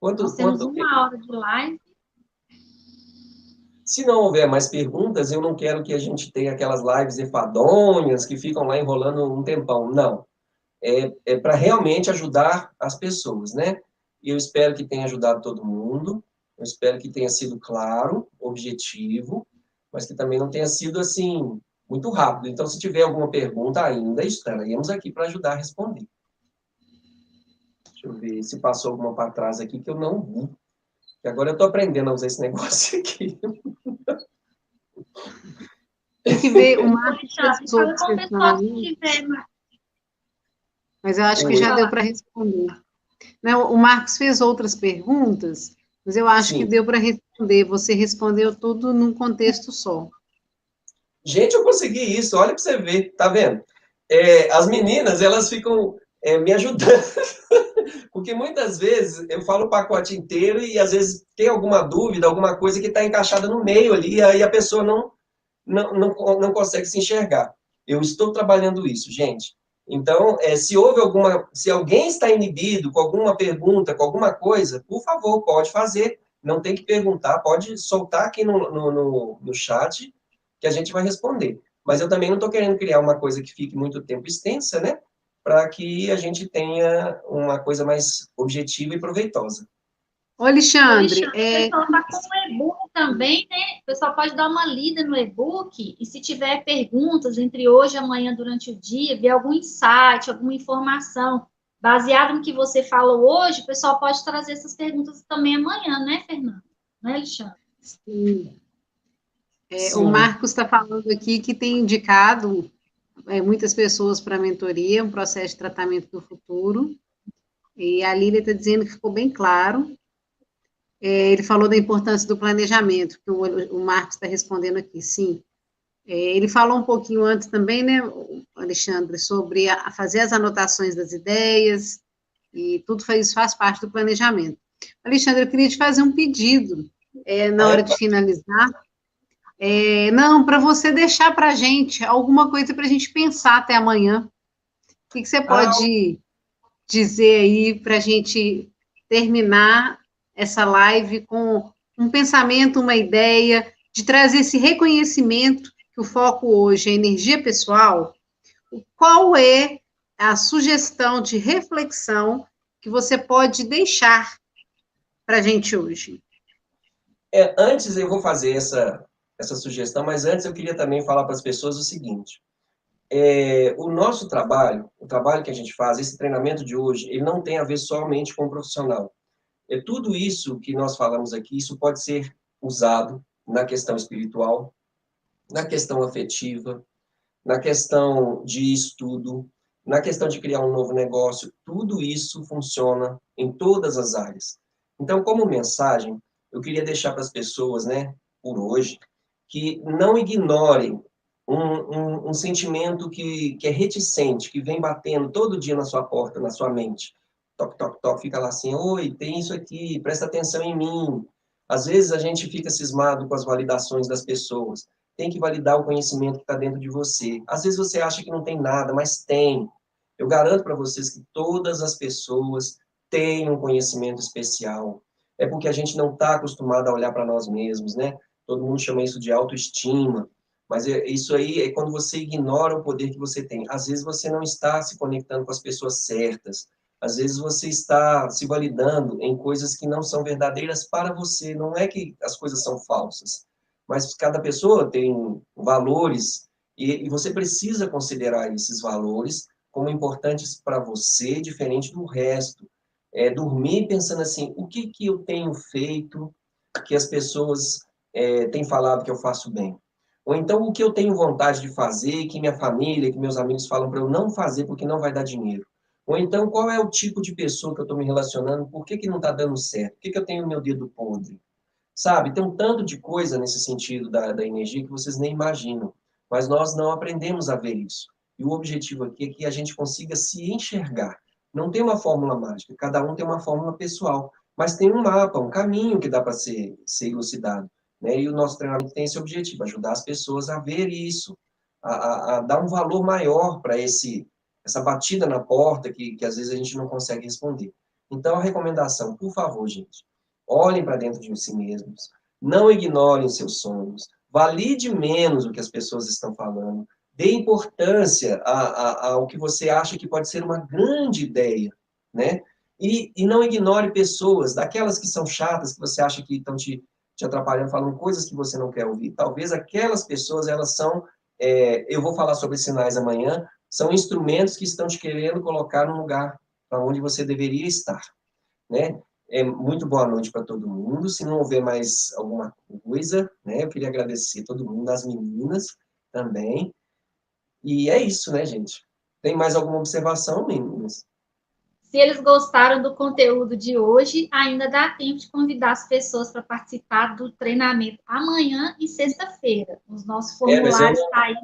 Nós temos uma hora de live. Se não houver mais perguntas, eu não quero que a gente tenha aquelas lives enfadonhas que ficam lá enrolando um tempão. Não. É para realmente ajudar as pessoas, né? E eu espero que tenha ajudado todo mundo. Eu espero que tenha sido claro, objetivo, mas que também não tenha sido, assim, muito rápido. Então, se tiver alguma pergunta ainda, estaremos aqui para ajudar a responder. Deixa eu ver se passou alguma para trás aqui que eu não vi. E agora eu estou aprendendo a usar esse negócio aqui. Tem que ver o Marcos fez outras questões. Mas eu acho que já deu para responder. Não, o Marcos fez outras perguntas, mas eu acho que deu para responder. Você respondeu tudo num contexto só. Gente, eu consegui isso. Olha para você ver. Tá vendo? As meninas, elas ficam me ajudando. Porque muitas vezes eu falo o pacote inteiro e às vezes tem alguma dúvida, alguma coisa que está encaixada no meio ali, e aí a pessoa não consegue se enxergar. Eu estou trabalhando isso, gente. Então, se alguém está inibido com alguma pergunta, com alguma coisa, por favor, pode fazer. Não tem que perguntar, pode soltar aqui no chat que a gente vai responder. Mas eu também não estou querendo criar uma coisa que fique muito tempo extensa, né? Para que a gente tenha uma coisa mais objetiva e proveitosa. Ô, Alexandre, o pessoal está com o e-book também, né? O pessoal pode dar uma lida no e-book e se tiver perguntas entre hoje e amanhã durante o dia, ver algum insight, alguma informação baseado no que você falou hoje, o pessoal pode trazer essas perguntas também amanhã, né, Fernanda? Não é, Alexandre? Sim. O Marcos está falando aqui que tem indicado muitas pessoas para a mentoria, um processo de tratamento do futuro. E a Lília está dizendo que ficou bem claro. Ele falou da importância do planejamento, que o Marcos está respondendo aqui, sim. Ele falou um pouquinho antes também, né, Alexandre, sobre fazer as anotações das ideias, e tudo isso faz parte do planejamento. Alexandre, eu queria te fazer um pedido, na hora de finalizar. Não, para você deixar para a gente alguma coisa para a gente pensar até amanhã. O que você pode dizer aí para a gente terminar essa live com um pensamento, uma ideia, de trazer esse reconhecimento, que o foco hoje é energia pessoal? Qual é a sugestão de reflexão que você pode deixar para a gente hoje? Antes eu vou fazer essa sugestão, mas antes eu queria também falar para as pessoas o seguinte. O nosso trabalho, o trabalho que a gente faz, esse treinamento de hoje, ele não tem a ver somente com o profissional. Tudo isso que nós falamos aqui, isso pode ser usado na questão espiritual, na questão afetiva, na questão de estudo, na questão de criar um novo negócio. Tudo isso funciona em todas as áreas. Então, como mensagem, eu queria deixar para as pessoas, né, por hoje, que não ignorem um sentimento que é reticente, que vem batendo todo dia na sua porta, na sua mente. Toque, toque, toque, fica lá assim, oi, tem isso aqui, presta atenção em mim. Às vezes a gente fica cismado com as validações das pessoas. Tem que validar o conhecimento que está dentro de você. Às vezes você acha que não tem nada, mas tem. Eu garanto para vocês que todas as pessoas têm um conhecimento especial. É porque a gente não está acostumado a olhar para nós mesmos, né? Todo mundo chama isso de autoestima. Mas isso aí é quando você ignora o poder que você tem. Às vezes você não está se conectando com as pessoas certas. Às vezes você está se validando em coisas que não são verdadeiras para você. Não é que as coisas são falsas, mas cada pessoa tem valores e você precisa considerar esses valores como importantes para você, diferente do resto. É dormir pensando assim, o que que eu tenho feito que as pessoas têm falado que eu faço bem? Ou então, o que eu tenho vontade de fazer, que minha família, que meus amigos falam para eu não fazer porque não vai dar dinheiro. Ou então, qual é o tipo de pessoa que eu estou me relacionando, por que que não está dando certo? Por que que eu tenho meu dedo podre? Sabe, tem um tanto de coisa nesse sentido da energia que vocês nem imaginam. Mas nós não aprendemos a ver isso. E o objetivo aqui é que a gente consiga se enxergar. Não tem uma fórmula mágica, cada um tem uma fórmula pessoal. Mas tem um mapa, um caminho que dá para ser elucidado. Né? E o nosso treinamento tem esse objetivo, ajudar as pessoas a ver isso, a dar um valor maior para essa batida na porta que às vezes a gente não consegue responder. Então, a recomendação, por favor, gente, olhem para dentro de si mesmos, não ignorem seus sonhos, valide menos o que as pessoas estão falando, dê importância ao que você acha que pode ser uma grande ideia, né? E não ignore pessoas, daquelas que são chatas, que você acha que estão te atrapalhando, falando coisas que você não quer ouvir. Talvez aquelas pessoas, elas são, eu vou falar sobre sinais amanhã, são instrumentos que estão te querendo colocar no lugar para onde você deveria estar, né? Muito boa noite para todo mundo. Se não houver mais alguma coisa, né? Eu queria agradecer todo mundo, as meninas também. E é isso, né, gente? Tem mais alguma observação, meninas? Se eles gostaram do conteúdo de hoje, ainda dá tempo de convidar as pessoas para participar do treinamento amanhã e sexta-feira. Os nossos formulários estão aí.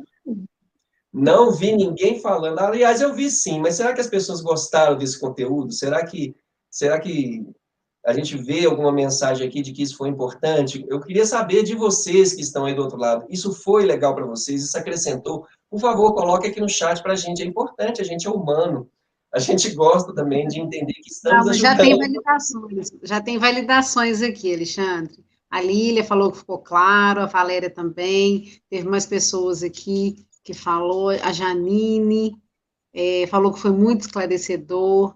Não vi ninguém falando. Aliás, eu vi sim, mas será que as pessoas gostaram desse conteúdo? Será que a gente vê alguma mensagem aqui de que isso foi importante? Eu queria saber de vocês que estão aí do outro lado. Isso foi legal para vocês? Isso acrescentou? Por favor, coloque aqui no chat para a gente. É importante, a gente é humano. A gente gosta também de entender que estamos ajudando. Já tem validações aqui, Alexandre. A Lília falou que ficou claro, a Valéria também, teve mais pessoas aqui que falou, a Janine falou que foi muito esclarecedor,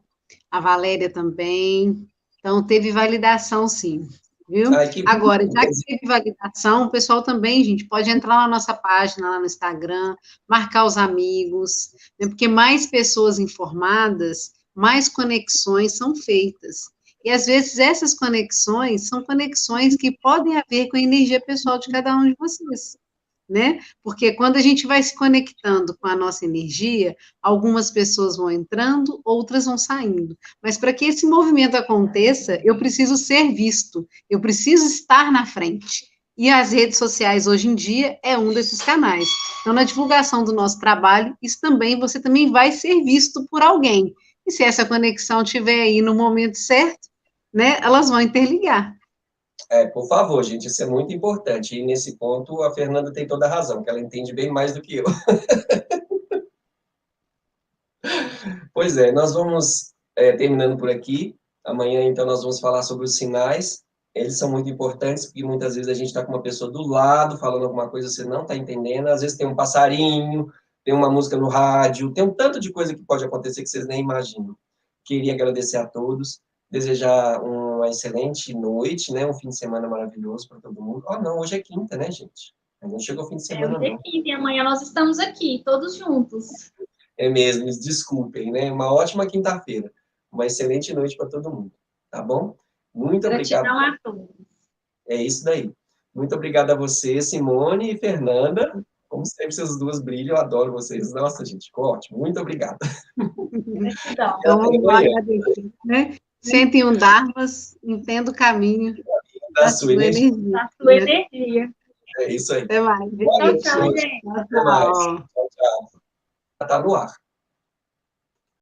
a Valéria também, então teve validação sim, viu? Agora, já que teve validação, o pessoal também, gente, pode entrar na nossa página, lá no Instagram, marcar os amigos, né? Porque mais pessoas informadas, mais conexões são feitas. E, às vezes, essas conexões são conexões que podem haver com a energia pessoal de cada um de vocês, né? Porque quando a gente vai se conectando com a nossa energia, algumas pessoas vão entrando, outras vão saindo. Mas para que esse movimento aconteça, eu preciso ser visto, eu preciso estar na frente. E as redes sociais, hoje em dia, é um desses canais. Então, na divulgação do nosso trabalho, você também vai ser visto por alguém. E se essa conexão estiver aí no momento certo, né, elas vão interligar. Por favor, gente, isso é muito importante. E nesse ponto, a Fernanda tem toda a razão, que ela entende bem mais do que eu. Pois é, nós vamos terminando por aqui. Amanhã, então, nós vamos falar sobre os sinais. Eles são muito importantes, porque muitas vezes a gente está com uma pessoa do lado, falando alguma coisa que você não está entendendo. Às vezes tem um passarinho, tem uma música no rádio, tem um tanto de coisa que pode acontecer que vocês nem imaginam. Queria agradecer a todos, desejar uma excelente noite, né? Um fim de semana maravilhoso para todo mundo. Não, hoje é quinta, né, gente? Ainda não chegou o fim de semana, hoje é quinta, e amanhã nós estamos aqui, todos juntos. É mesmo, desculpem, né? Uma ótima quinta-feira. Uma excelente noite para todo mundo, tá bom? Muito obrigado. Gratidão a todos. É isso daí. Muito obrigado a você, Simone e Fernanda. Como sempre, vocês duas brilham, eu adoro vocês. Nossa, gente, ficou ótimo. Muito obrigado. Gratidão. Então, vamos agradecer, né? 101 Dharmas, entenda o caminho da sua energia. Da sua energia. É isso aí. Até mais, Boa noite, Tchau, gente. gente. Até mais. Tchau. Tchau, tchau. Já tá no ar.